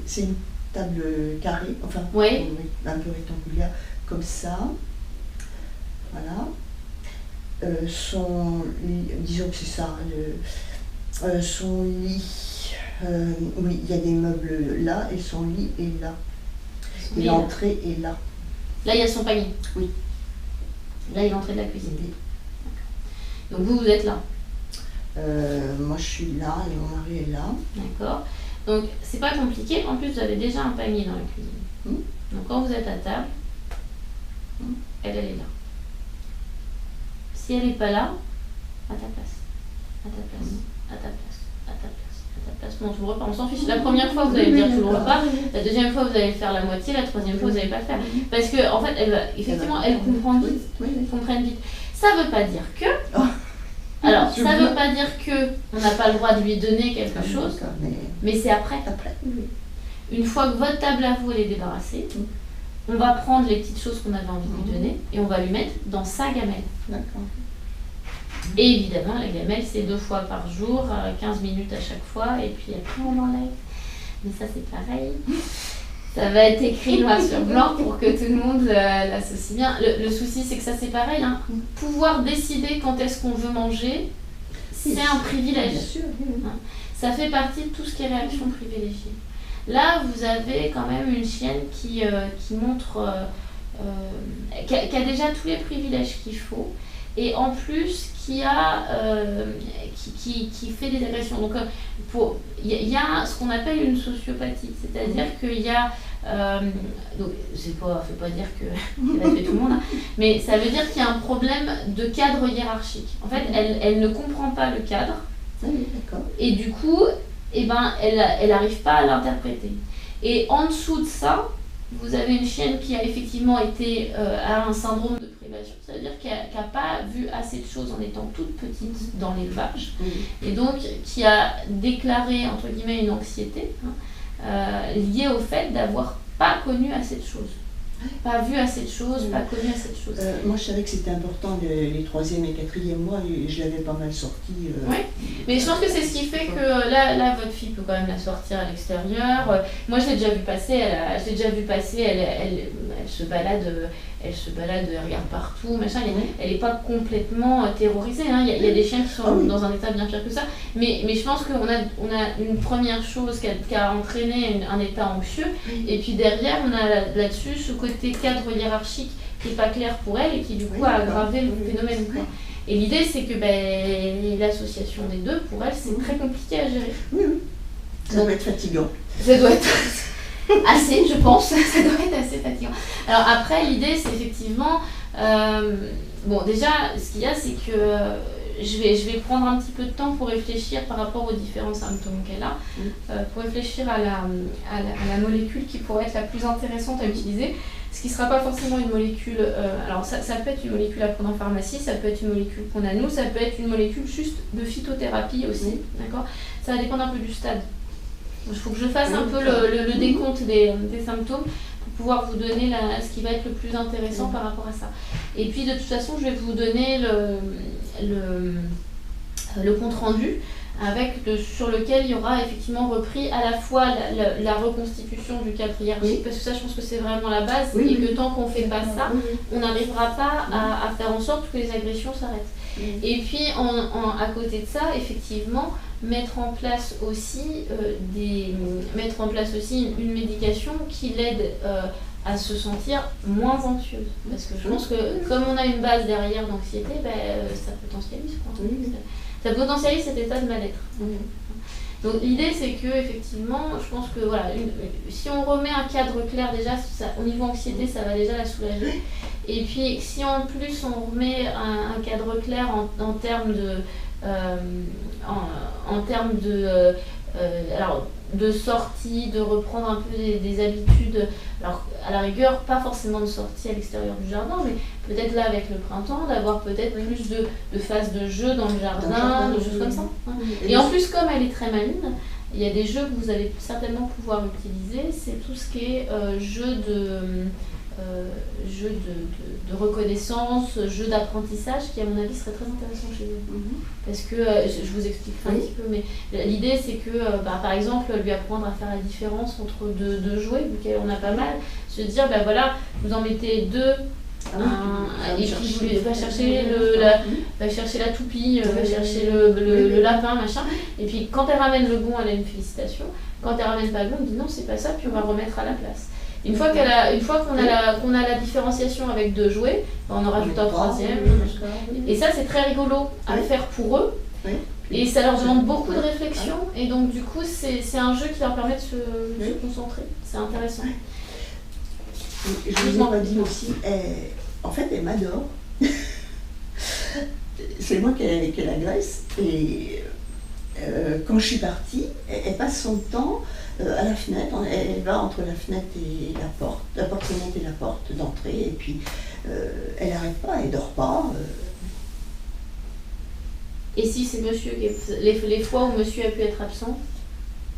C'est une table carrée, enfin, oui. Un peu rectangulaire, comme ça. Voilà. Son lit, disons que c'est ça, son lit, oui, il y a des meubles là, et son lit est là. Et l'entrée est là. Là, il y a son panier. Oui. Là, il y a l'entrée de la cuisine. Donc vous êtes là. Moi, je suis là et mon mari est là. D'accord. Donc, c'est pas compliqué. En plus, vous avez déjà un panier dans la cuisine. Donc, quand vous êtes à table, elle est là. Si elle n'est pas là, à ta place. À ta place. À ta place. À ta place. À ta place. Non, tout le repas, on s'en fiche. La première fois, vous allez dire tout le repas. La deuxième fois, vous allez faire la moitié. La troisième fois, vous n'allez pas le faire. Parce que, en fait, elle comprend vite. Elle comprend vite. Ça ne veut pas dire que... Alors, ça ne veut pas dire qu'on n'a pas le droit de lui donner quelque chose, mais c'est après. Une fois que votre table à vous elle est débarrassée, on va prendre les petites choses qu'on avait envie de lui donner et on va lui mettre dans sa gamelle. D'accord. Et évidemment, la gamelle, c'est 2 fois par jour, 15 minutes à chaque fois, et puis après on enlève. Mais ça, c'est pareil. Ça va être écrit noir sur blanc pour que tout le monde l'associe bien. Le souci, c'est que ça, c'est pareil. Hein. Pouvoir décider quand est-ce qu'on veut manger, c'est un privilège. Bien sûr, hein. Ça fait partie de tout ce qui est réaction privilégiée. Là, vous avez quand même une chienne qui montre, qui a déjà tous les privilèges qu'il faut, et en plus qui fait des agressions. Donc, il y a ce qu'on appelle une sociopathie, c'est-à-dire qu'il y a donc, ça ne veut pas dire qu'elle a fait tout le monde, hein, mais ça veut dire qu'il y a un problème de cadre hiérarchique. En fait, elle ne comprend pas le cadre, et du coup, elle n'arrive pas à l'interpréter. Et en dessous de ça, vous avez une chienne qui a effectivement a un syndrome de privation, c'est-à-dire qu'elle n'a pas vu assez de choses en étant toute petite dans l'élevage, et donc qui a déclaré, entre guillemets, une anxiété, liée au fait d'avoir pas connu assez de choses. Pas vu assez de choses, pas connu assez de choses. Moi, je savais que c'était important les 3e et 4e mois, et je l'avais pas mal sorti. Oui, mais je pense que c'est ce qui fait que là, votre fille peut quand même la sortir à l'extérieur. Moi, je l'ai déjà vu passer, elle se balade, elle regarde partout, machin. Elle n'est pas complètement terrorisée. Hein. Il y a des chiens qui sont dans un état bien pire que ça. Mais je pense qu'on a une première chose qui a entraîné un état anxieux. Et puis derrière, on a là-dessus ce côté cadre hiérarchique qui n'est pas clair pour elle et qui du coup a aggravé le phénomène. Et l'idée, c'est que l'association des deux, pour elle, c'est très compliqué à gérer. Ça doit être fatigant. Ça doit être assez, je pense, ça doit être assez fatigant. Alors après, l'idée, c'est effectivement... déjà, ce qu'il y a, c'est que je vais prendre un petit peu de temps pour réfléchir par rapport aux différents symptômes qu'elle a, pour réfléchir à la molécule qui pourrait être la plus intéressante à utiliser. Ce qui ne sera pas forcément une molécule... alors ça peut être une molécule à prendre en pharmacie, ça peut être une molécule qu'on a nous, ça peut être une molécule juste de phytothérapie aussi, d'accord ? Ça va dépendre un peu du stade. Il faut que je fasse un peu le décompte des symptômes pour pouvoir vous donner ce qui va être le plus intéressant par rapport à ça. Et puis de toute façon, je vais vous donner le compte-rendu sur lequel il y aura effectivement repris à la fois la reconstitution du cadre hiérarchique, parce que ça, je pense que c'est vraiment la base, et que tant qu'on ne fait pas ça, on n'arrivera pas à faire en sorte que les agressions s'arrêtent. Et puis, à côté de ça, effectivement, mettre en place aussi une médication qui l'aide à se sentir moins anxieuse. Parce que je pense que comme on a une base derrière d'anxiété, ça potentialise quoi. Ça potentialise cet état de mal-être. Donc l'idée, c'est que effectivement, je pense que voilà, si on remet un cadre clair déjà, au niveau anxiété, ça va déjà la soulager. Et puis si en plus on remet un cadre clair en termes de alors de sortie, de reprendre un peu des habitudes. Alors, à la rigueur, pas forcément de sortie à l'extérieur du jardin, mais peut-être là, avec le printemps, d'avoir peut-être plus de phases de jeux dans le jardin, de choses comme ça. Hein. Et en plus, comme elle est très maligne, il y a des jeux que vous allez certainement pouvoir utiliser. C'est tout ce qui est jeu de reconnaissance, jeu d'apprentissage qui à mon avis serait très intéressant chez vous. Parce que, je vous expliquerai un petit peu, mais l'idée c'est que par exemple lui apprendre à faire la différence entre deux jouets, vu qu'on a pas mal, se dire voilà, vous en mettez deux, et puis va chercher va chercher la toupie, va chercher le lapin, machin, et puis quand elle ramène le bon, elle a une félicitation, quand elle ramène pas le bon, on dit non c'est pas ça, puis on va remettre à la place. Une fois qu'on a la différenciation avec deux jouets, on en rajoute un troisième. Et ça, c'est très rigolo à faire pour eux. Et ça leur demande beaucoup de réflexion. Et donc, du coup, c'est un jeu qui leur permet de se concentrer. C'est intéressant. Je vous ai pas dit aussi, en fait, elle m'adore. C'est moi qu'elle agresse. Et quand je suis partie, elle passe son temps à la fenêtre. Elle va entre la fenêtre et la fenêtre et la porte d'entrée. Et puis, elle n'arrête pas, elle dort pas. Et si c'est monsieur, les fois où monsieur a pu être absent,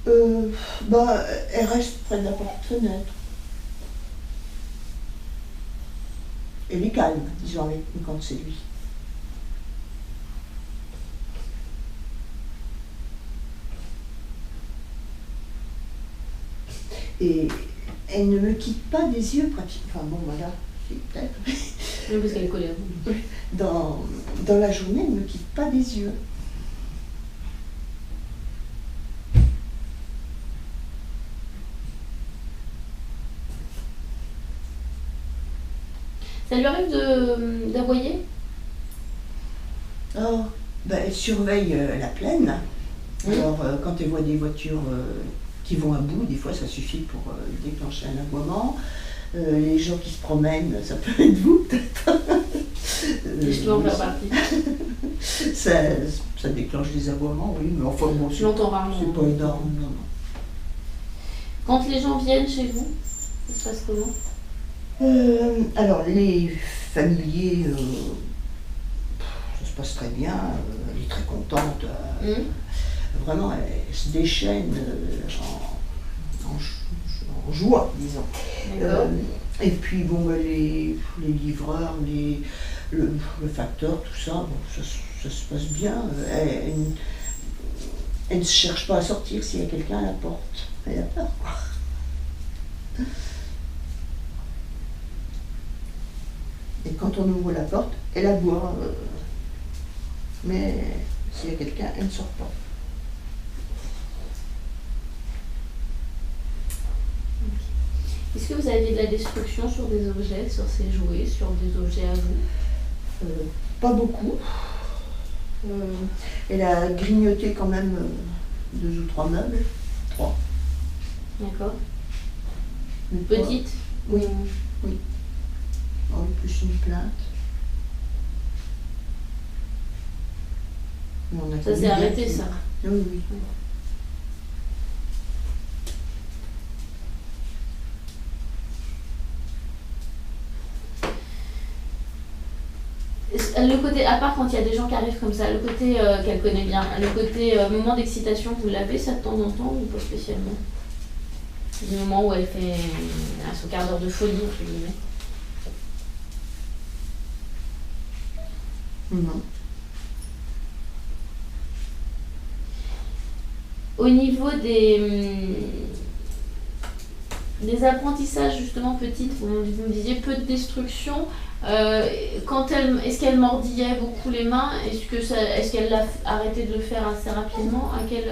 elle reste près de la porte-fenêtre. Elle est calme, disons, quand c'est lui. Et elle ne me quitte pas des yeux pratiquement. Enfin bon, voilà, peut-être. Oui, parce qu'elle est collée à vous. Dans la journée, elle ne me quitte pas des yeux. Ça lui arrive d'aboyer? Oh, elle surveille la plaine. Alors, quand elle voit des voitures qui vont à bout, des fois ça suffit pour déclencher un aboiement. Les gens qui se promènent, ça peut être vous peut-être. Je dois en faire partie. Ça déclenche des aboiements, oui, mais enfin bon, je l'entends rarement. C'est pas énorme, non. Quand les gens viennent chez vous, ça se passe comment? Alors les familiers, ça se passe très bien, elle est très contente. Vraiment, elle se déchaîne en joie, disons. Et puis, bon, les livreurs, le facteur, tout ça, bon, ça se passe bien. Elle ne cherche pas à sortir s'il y a quelqu'un à la porte. Elle a peur, quoi. Et quand on ouvre la porte, elle aboie. Mais s'il y a quelqu'un, elle ne sort pas. Est-ce que vous avez de la destruction sur des objets, sur ces jouets, sur des objets à vous? Pas beaucoup. Elle a grignoté quand même 2 ou 3 meubles. 3. D'accord. Petite? Oui. Oui. Oh, plus une plainte. Ça s'est arrêté, ça? Oui, oui. Le côté, à part quand il y a des gens qui arrivent comme ça, le côté qu'elle connaît bien, le côté moment d'excitation, vous l'avez ça de temps en temps ou pas spécialement? Du moment où elle fait son quart d'heure de folie, entre guillemets. Non. Au niveau des apprentissages justement petites, vous me disiez peu de destruction. Est-ce qu'elle mordillait beaucoup les mains? Est-ce qu'elle a arrêté de le faire assez rapidement? À quel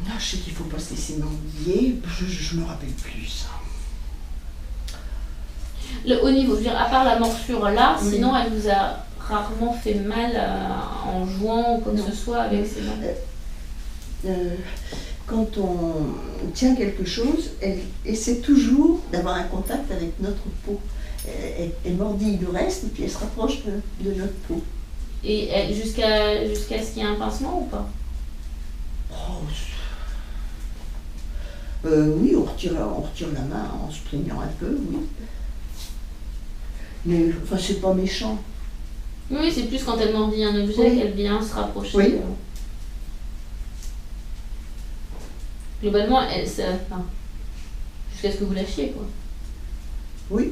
Non, je sais qu'il ne faut pas se laisser mordiller. Je me rappelle plus ça. Au niveau, je veux dire, à part la morsure là, sinon elle vous a rarement fait mal en jouant ou quoi que ce soit avec ses mains? Quand on tient quelque chose, elle essaie toujours d'avoir un contact avec notre peau. Elle mordille le reste et puis elle se rapproche de notre peau. Et jusqu'à ce qu'il y ait un pincement ou pas? Oh, Oui, on retire la main en se plaignant un peu, oui. Mais enfin, c'est pas méchant. Oui, c'est plus quand elle mordit un objet Oui. qu'elle vient se rapprocher. Oui. Globalement, enfin, jusqu'à ce que vous lâchiez, quoi. Oui.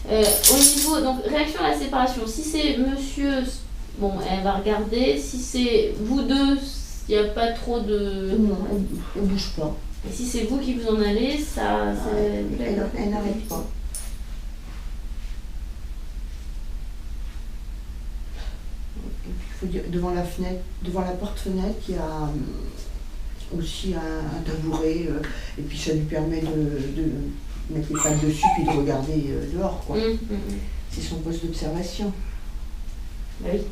Au niveau, donc, réaction à la séparation, si c'est monsieur, bon, elle va regarder. Si c'est vous deux, il n'y a pas trop de... Non, elle bouge pas. Et si c'est vous qui vous en allez, Elle n'arrête pas. Il faut dire, devant la fenêtre, devant la porte-fenêtre, il y a aussi un tabouret, et puis ça lui permet de mettre les pattes dessus puis de regarder dehors, quoi. C'est son poste d'observation. Oui.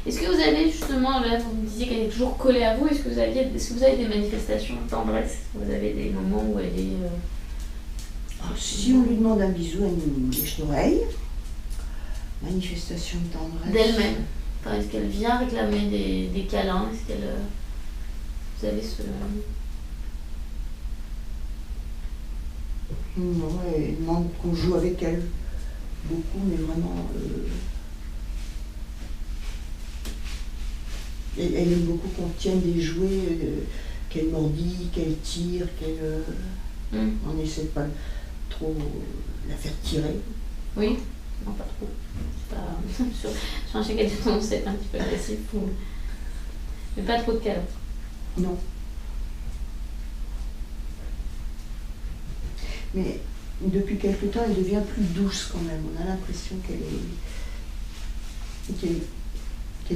Est-ce que vous avez justement, là vous me disiez qu'elle est toujours collée à vous, est-ce que vous avez des manifestations de tendresse? Est-ce que vous avez des moments où elle est... Si on lui demande un bisou, elle nous lèche l'oreille. Manifestation de tendresse. D'elle-même. Enfin, est-ce qu'elle vient réclamer des câlins? Est-ce qu'elle... Vous avez ce... Non, elle demande qu'on joue avec elle. Beaucoup, mais vraiment... Elle aime beaucoup qu'on tienne des jouets, qu'elle mordit, qu'elle tire, qu'elle... On n'essaie pas trop la faire tirer. Oui, non pas trop. C'est pas... sur un chien qui a tendance à être un petit peu agressif. Mais pas trop de câlins. Non. Mais depuis quelque temps, elle devient plus douce quand même. On a l'impression qu'elle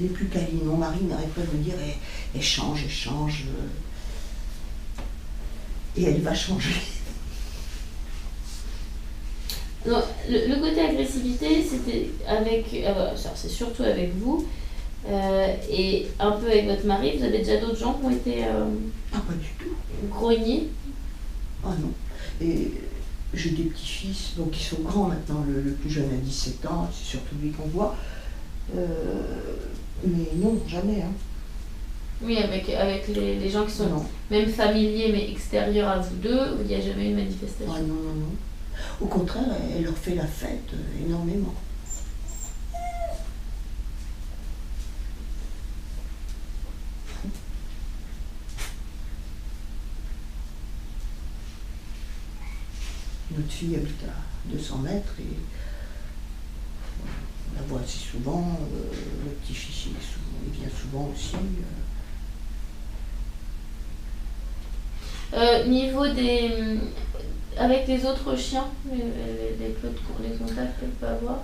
est plus câline. Mon mari n'arrête pas de me dire, elle change. Et elle va changer. Non, le côté agressivité, c'était avec... c'est surtout avec vous. Et un peu avec votre mari. Vous avez déjà d'autres gens qui ont été... Ah, pas du tout. Grognés? Ah non. Et j'ai des petits-fils, donc ils sont grands maintenant. Le plus jeune a 17 ans, c'est surtout lui qu'on voit. Mais non, jamais. Hein. Oui, avec les gens qui sont non. Même familiers mais extérieurs à vous deux, il n'y a jamais eu de manifestation. Ah non. Au contraire, elle leur fait la fête énormément. Notre fille habite à 200 mètres et on la voit assez souvent. Le petit-fils, il vient souvent aussi. Niveau des... Avec les autres chiens, les contacts qu'elle peut avoir?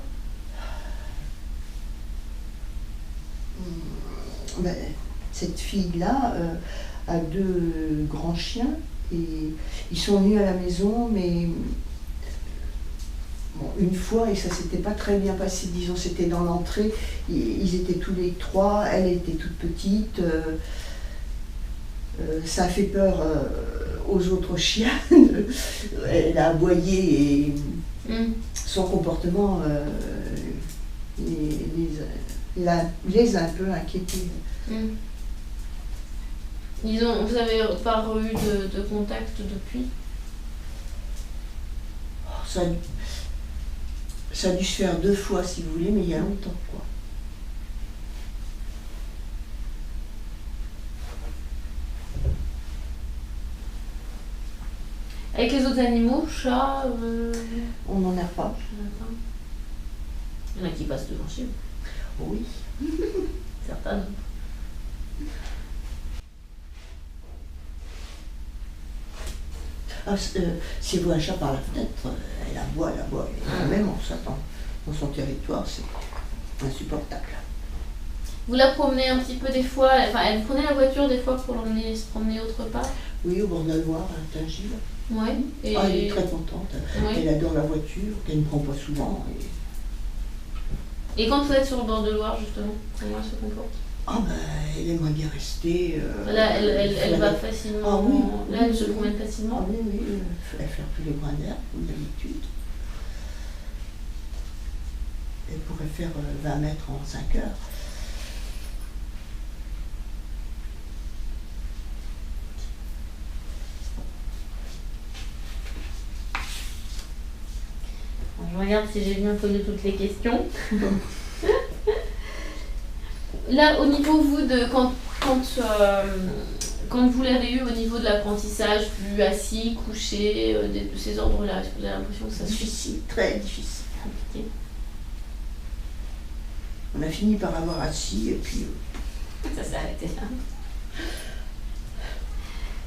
Ben, cette fille-là a 2 grands chiens et ils sont venus à la maison, mais bon, une fois, et ça s'était pas très bien passé, disons, c'était dans l'entrée, ils étaient tous les 3, elle était toute petite, ça a fait peur aux autres chiens, elle a aboyé et son comportement les a un peu inquiétés. Vous avez pas eu de contact depuis? Ça a dû se faire 2 fois si vous voulez, mais il y a longtemps quoi. Avec les autres animaux, chats... On n'en a pas. Il y en a qui passent devant chez vous. Oui. Certains. Si elle voit un chat par la fenêtre, elle aboie. Même en s'attend dans son territoire, c'est insupportable. Vous la promenez un petit peu des fois, enfin elle prenait la voiture des fois pour l'emmener se promener autre part? Oui, au bord de la Loire, à Tingil. Ouais. Et... Ah, elle est très contente. Ouais. Elle adore la voiture, qu'elle ne prend pas souvent. Et quand vous êtes sur le bord de Loire, justement, comment elle se comporte? Ah ben, elle aimerait bien rester. Là, elle va facilement. Ah oui. Là, elle se promène facilement. Ah oui, oui, elle flaire plus les brins d'herbe, comme d'habitude. Elle pourrait faire 20 mètres en 5 heures. Je regarde si j'ai bien posé toutes les questions. Là, au niveau, vous, de quand vous l'avez eu au niveau de l'apprentissage, plus assis, couché, de ces ordres-là, est-ce que vous avez l'impression que ça se Difficile, très difficile. compliqué? On a fini par avoir assis et puis... Ça s'est arrêté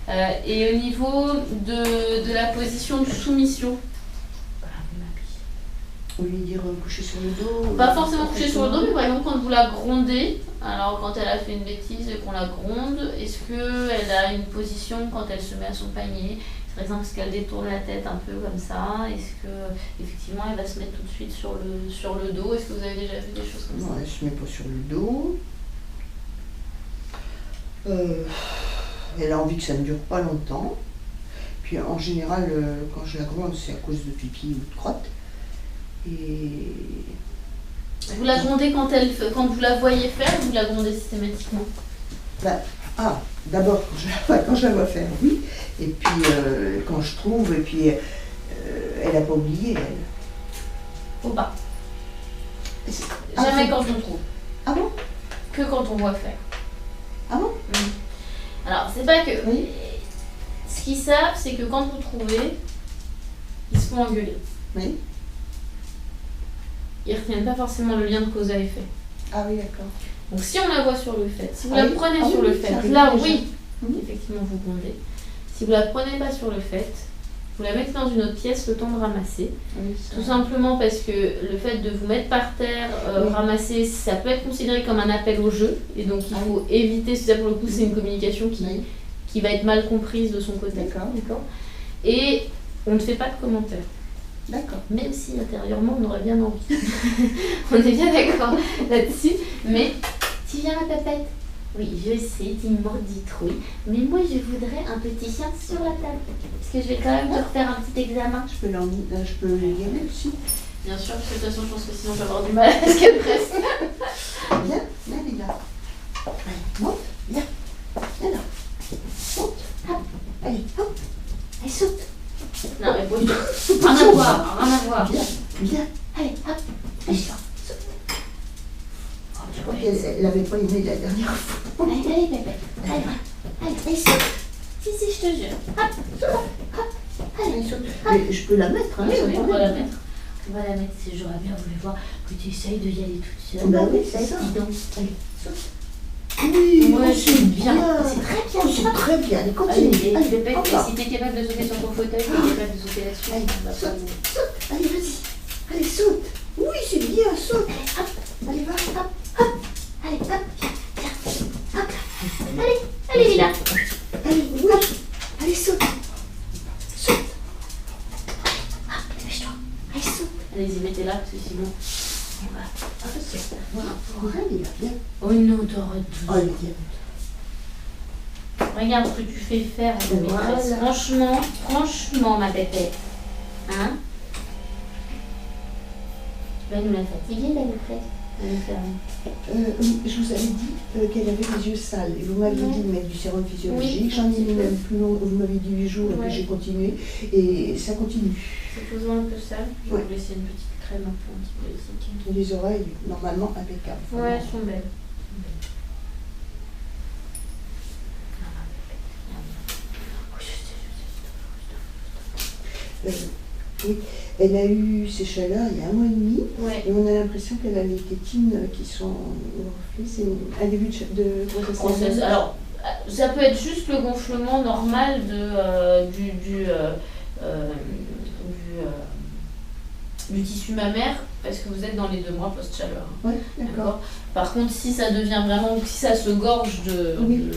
là. Et au niveau de la position de soumission, Vous voulez dire coucher sur le dos? pas forcément coucher sur le dos, mais par exemple quand vous la grondez, alors quand elle a fait une bêtise et qu'on la gronde, est-ce qu'elle a une position quand elle se met à son panier? Par exemple, est-ce qu'elle détourne la tête un peu comme ça? Est-ce qu'effectivement elle va se mettre tout de suite sur le dos? Est-ce que vous avez déjà vu des choses comme ça? Non, elle se met pas sur le dos. Elle a envie que ça ne dure pas longtemps. Puis en général, quand je la gronde, c'est à cause de pipi ou de crotte. Et Vous la grondez quand vous la voyez faire ou vous la grondez systématiquement? D'abord quand je la vois faire, oui. Et puis quand je trouve, et puis elle n'a pas oublié, elle. Faut pas. Jamais quand on trouve. Ah bon? Que quand on voit faire. Ah bon? Alors, c'est pas que... Oui. Ce qu'ils savent, c'est que quand vous trouvez, ils se font engueuler. Oui. Ils retiennent pas forcément le lien de cause à effet. Ah oui, d'accord. Donc si on la voit sur le fait, si vous Ah la oui. prenez Ah sur oui, le ça fait, arrive là déjà. oui, Mhm. effectivement vous grondez. Si vous la prenez pas sur le fait, vous la mettez dans une autre pièce le temps de ramasser. Oui, ça... Tout simplement parce que le fait de vous mettre par terre, Oui. ramasser, ça peut être considéré comme un appel au jeu. Et donc il faut éviter, si ça pour le coup c'est une communication Oui. qui va être mal comprise de son côté. D'accord. Et on ne fait pas de commentaires. D'accord. Même si intérieurement on aurait bien envie. On est bien d'accord là-dessus. Mais tu viens ma papette? Oui, je sais, tu me mordis trop. Mais moi je voudrais un petit chien sur la table. Parce que je vais quand même te refaire un petit examen. Je peux les gagner aussi. Bien sûr, parce que de toute façon je pense que sinon je vais avoir du mal à ce qu'elle presse. Viens, les gars. Allez, monte, viens. Viens là. Monte. Hop. Allez, hop. Allez, saute. Non mais bouge. Rien à voir, rien à voir. Viens. Allez, hop. Allez, saute. Je crois qu'elle n'avait pas aimé la dernière fois. Allez, bébé. Allez, saute. Si, je te jure. Hop. Allez, saute. Mais je peux la mettre, hein, Oui, sans on va problème. la mettre. On va la mettre, j'aurais bien voulu voir que tu essayes de y aller toute seule. Bah oui, ça c'est va ça. être évident. Allez, saute. Oui, Ouais, c'est bien. C'est très bien. C'est très bien. Allez, Allez, continue. Allez, bébé, hop là. si t'es capable de sauter sur ton fauteuil, t'es capable de sauter là-dessus. Allez, on va pas saute, vous- saute. Allez, vas-y. Allez, saute. Oui, c'est bien, saute. Allez, va. Allez, hop, viens, hop. Allez, Lila. Allez, oui. Allez, saute. Saute. Dépêche-toi. Allez, saute. Allez-y, mettez-la, parce que sinon, on va... Voilà. Allez, viens. Oh non, t'arrêtes. Allez, viens. Regarde ce que tu fais faire à ta Voilà. maîtresse. Franchement, ma pépette. Hein? Tu vas nous la fatiguer, ta maîtresse. Je vous avais dit qu'elle avait les yeux sales. Et vous m'aviez dit de mettre du sérum physiologique. Oui, J'en ai mis un petit même plus long. Vous m'avez dit 8 jours et Ouais. puis j'ai continué. Et ça continue. C'est toujours un peu sale. Je vais Ouais. vous laisser une petite crème un peu antibiotique. Et les oreilles, normalement, impeccables. Ouais, elles sont belles. Oui, elle a eu ses chaleurs il y a 1 mois et demi. Ouais. Et on a l'impression qu'elle a les tétines qui sont gonflées. C'est un début de grossesse. Grossesse. Alors, ça peut être juste le gonflement normal du tissu mammaire, parce que vous êtes dans les 2 mois post-chaleur. Oui, d'accord. Par contre, si ça devient vraiment, si ça se gorge Oui,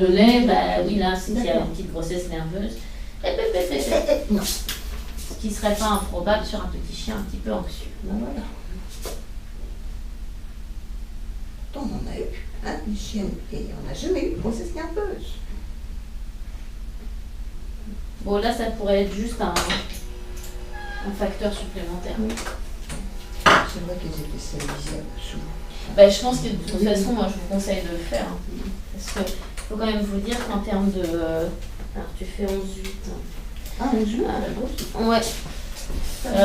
de lait, bah oui, là, c'est qu'il y a D'accord. une petite grossesse nerveuse. Non. Ce qui serait pas improbable sur un petit chien un petit peu anxieux. Ben voilà. On en a eu. hein, une chienne. Et on n'a jamais eu de grossesse nerveuse. Bon, là, ça pourrait être juste un facteur supplémentaire. Oui. C'est vrai qu'ils étaient stérilisés souvent. Bah, je pense que de toute façon, moi, je vous conseille de le faire. Hein. Parce qu'il faut quand même vous dire qu'en termes de... alors, tu fais 11-8. Ah, on joue Ouais.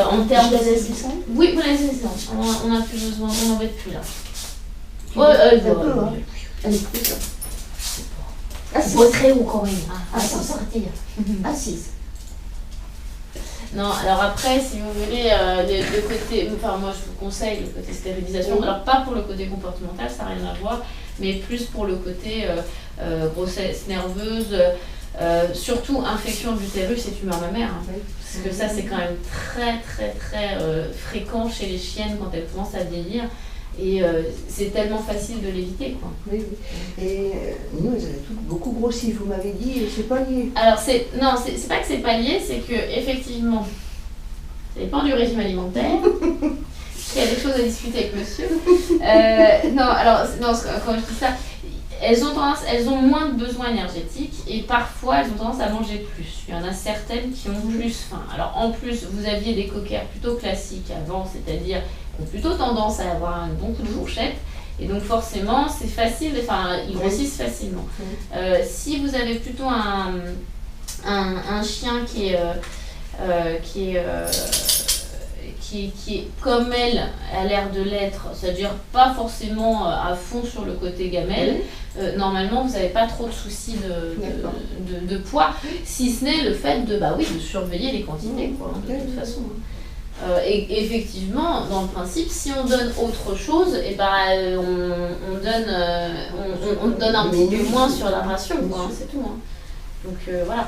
En termes de... descendre. Oui, vous laissez descendre. On n'a plus besoin, on n'embête plus là. Ouais, elle est plus ça. Assise. Très haut quand même. Ah, s'en sortir. Assise. Non, alors après, si vous voulez, le côté, enfin moi je vous conseille le côté stérilisation, alors pas pour le côté comportemental, ça n'a rien à voir, mais plus pour le côté grossesse nerveuse, surtout infection de l'utérus et tumeur mammaire, hein, parce que ça c'est quand même très fréquent chez les chiennes quand elles commencent à vieillir. Et c'est tellement facile de l'éviter, quoi. Oui, oui. Et nous, elles avaient toutes beaucoup grossi, vous m'avez dit, et c'est pas lié. Alors, c'est pas que c'est pas lié, c'est que effectivement, ça dépend du régime alimentaire. Il y a des choses à discuter avec monsieur. Non, quand je dis ça, elles ont moins de besoins énergétiques et parfois elles ont tendance à manger plus. Il y en a certaines qui ont plus faim. Alors en plus, vous aviez des cockers plutôt classiques avant, c'est-à-dire qui ont plutôt tendance à avoir un bon coup de fourchette. Et donc forcément, c'est facile, enfin ils grossissent facilement. Si vous avez plutôt un chien qui est comme elle a l'air de l'être, c'est-à-dire pas forcément à fond sur le côté gamelle, normalement vous n'avez pas trop de soucis de poids, si ce n'est le fait de surveiller les quantités, quoi, de toute façon. Et effectivement, dans le principe, si on donne autre chose, on donne un petit peu moins sur la ration, quoi, hein, c'est tout. Hein. Donc voilà.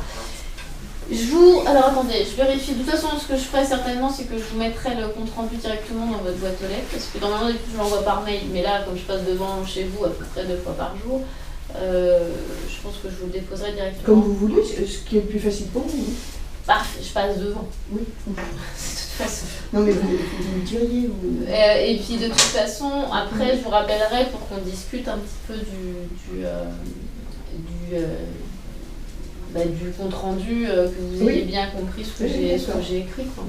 Alors attendez, je vérifie. De toute façon, ce que je ferai certainement, c'est que je vous mettrai le compte rendu directement dans votre boîte aux lettres, parce que normalement, je l'envoie par mail, mais là, comme je passe devant chez vous à peu près 2 fois par jour, je pense que je vous le déposerai directement. Comme vous voulez, ce qui est le plus facile pour vous. Parfait, je passe devant. Oui. De toute façon. Non mais vous me diriez. Et puis de toute façon, après, je vous rappellerai pour qu'on discute un petit peu du compte rendu, que vous ayez bien compris ce que j'ai écrit. Quoi.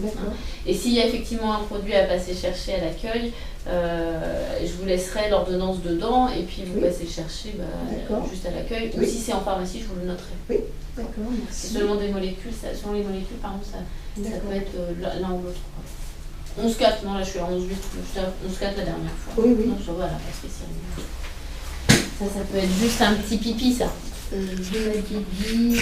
Et s'il y a effectivement un produit à passer chercher à l'accueil, je vous laisserai l'ordonnance dedans et puis vous passez chercher juste à l'accueil. Ou si c'est en pharmacie, je vous le noterai. Oui, d'accord, merci. C'est seulement des molécules, selon les molécules, par exemple, ça peut être l'un ou l'autre. 11,4, non là je suis à 11,8, 11,4 la dernière fois. Oui, oui. Non, ça va, pas spécialement. Ça peut être juste un petit pipi, ça. Vous m'aviez dit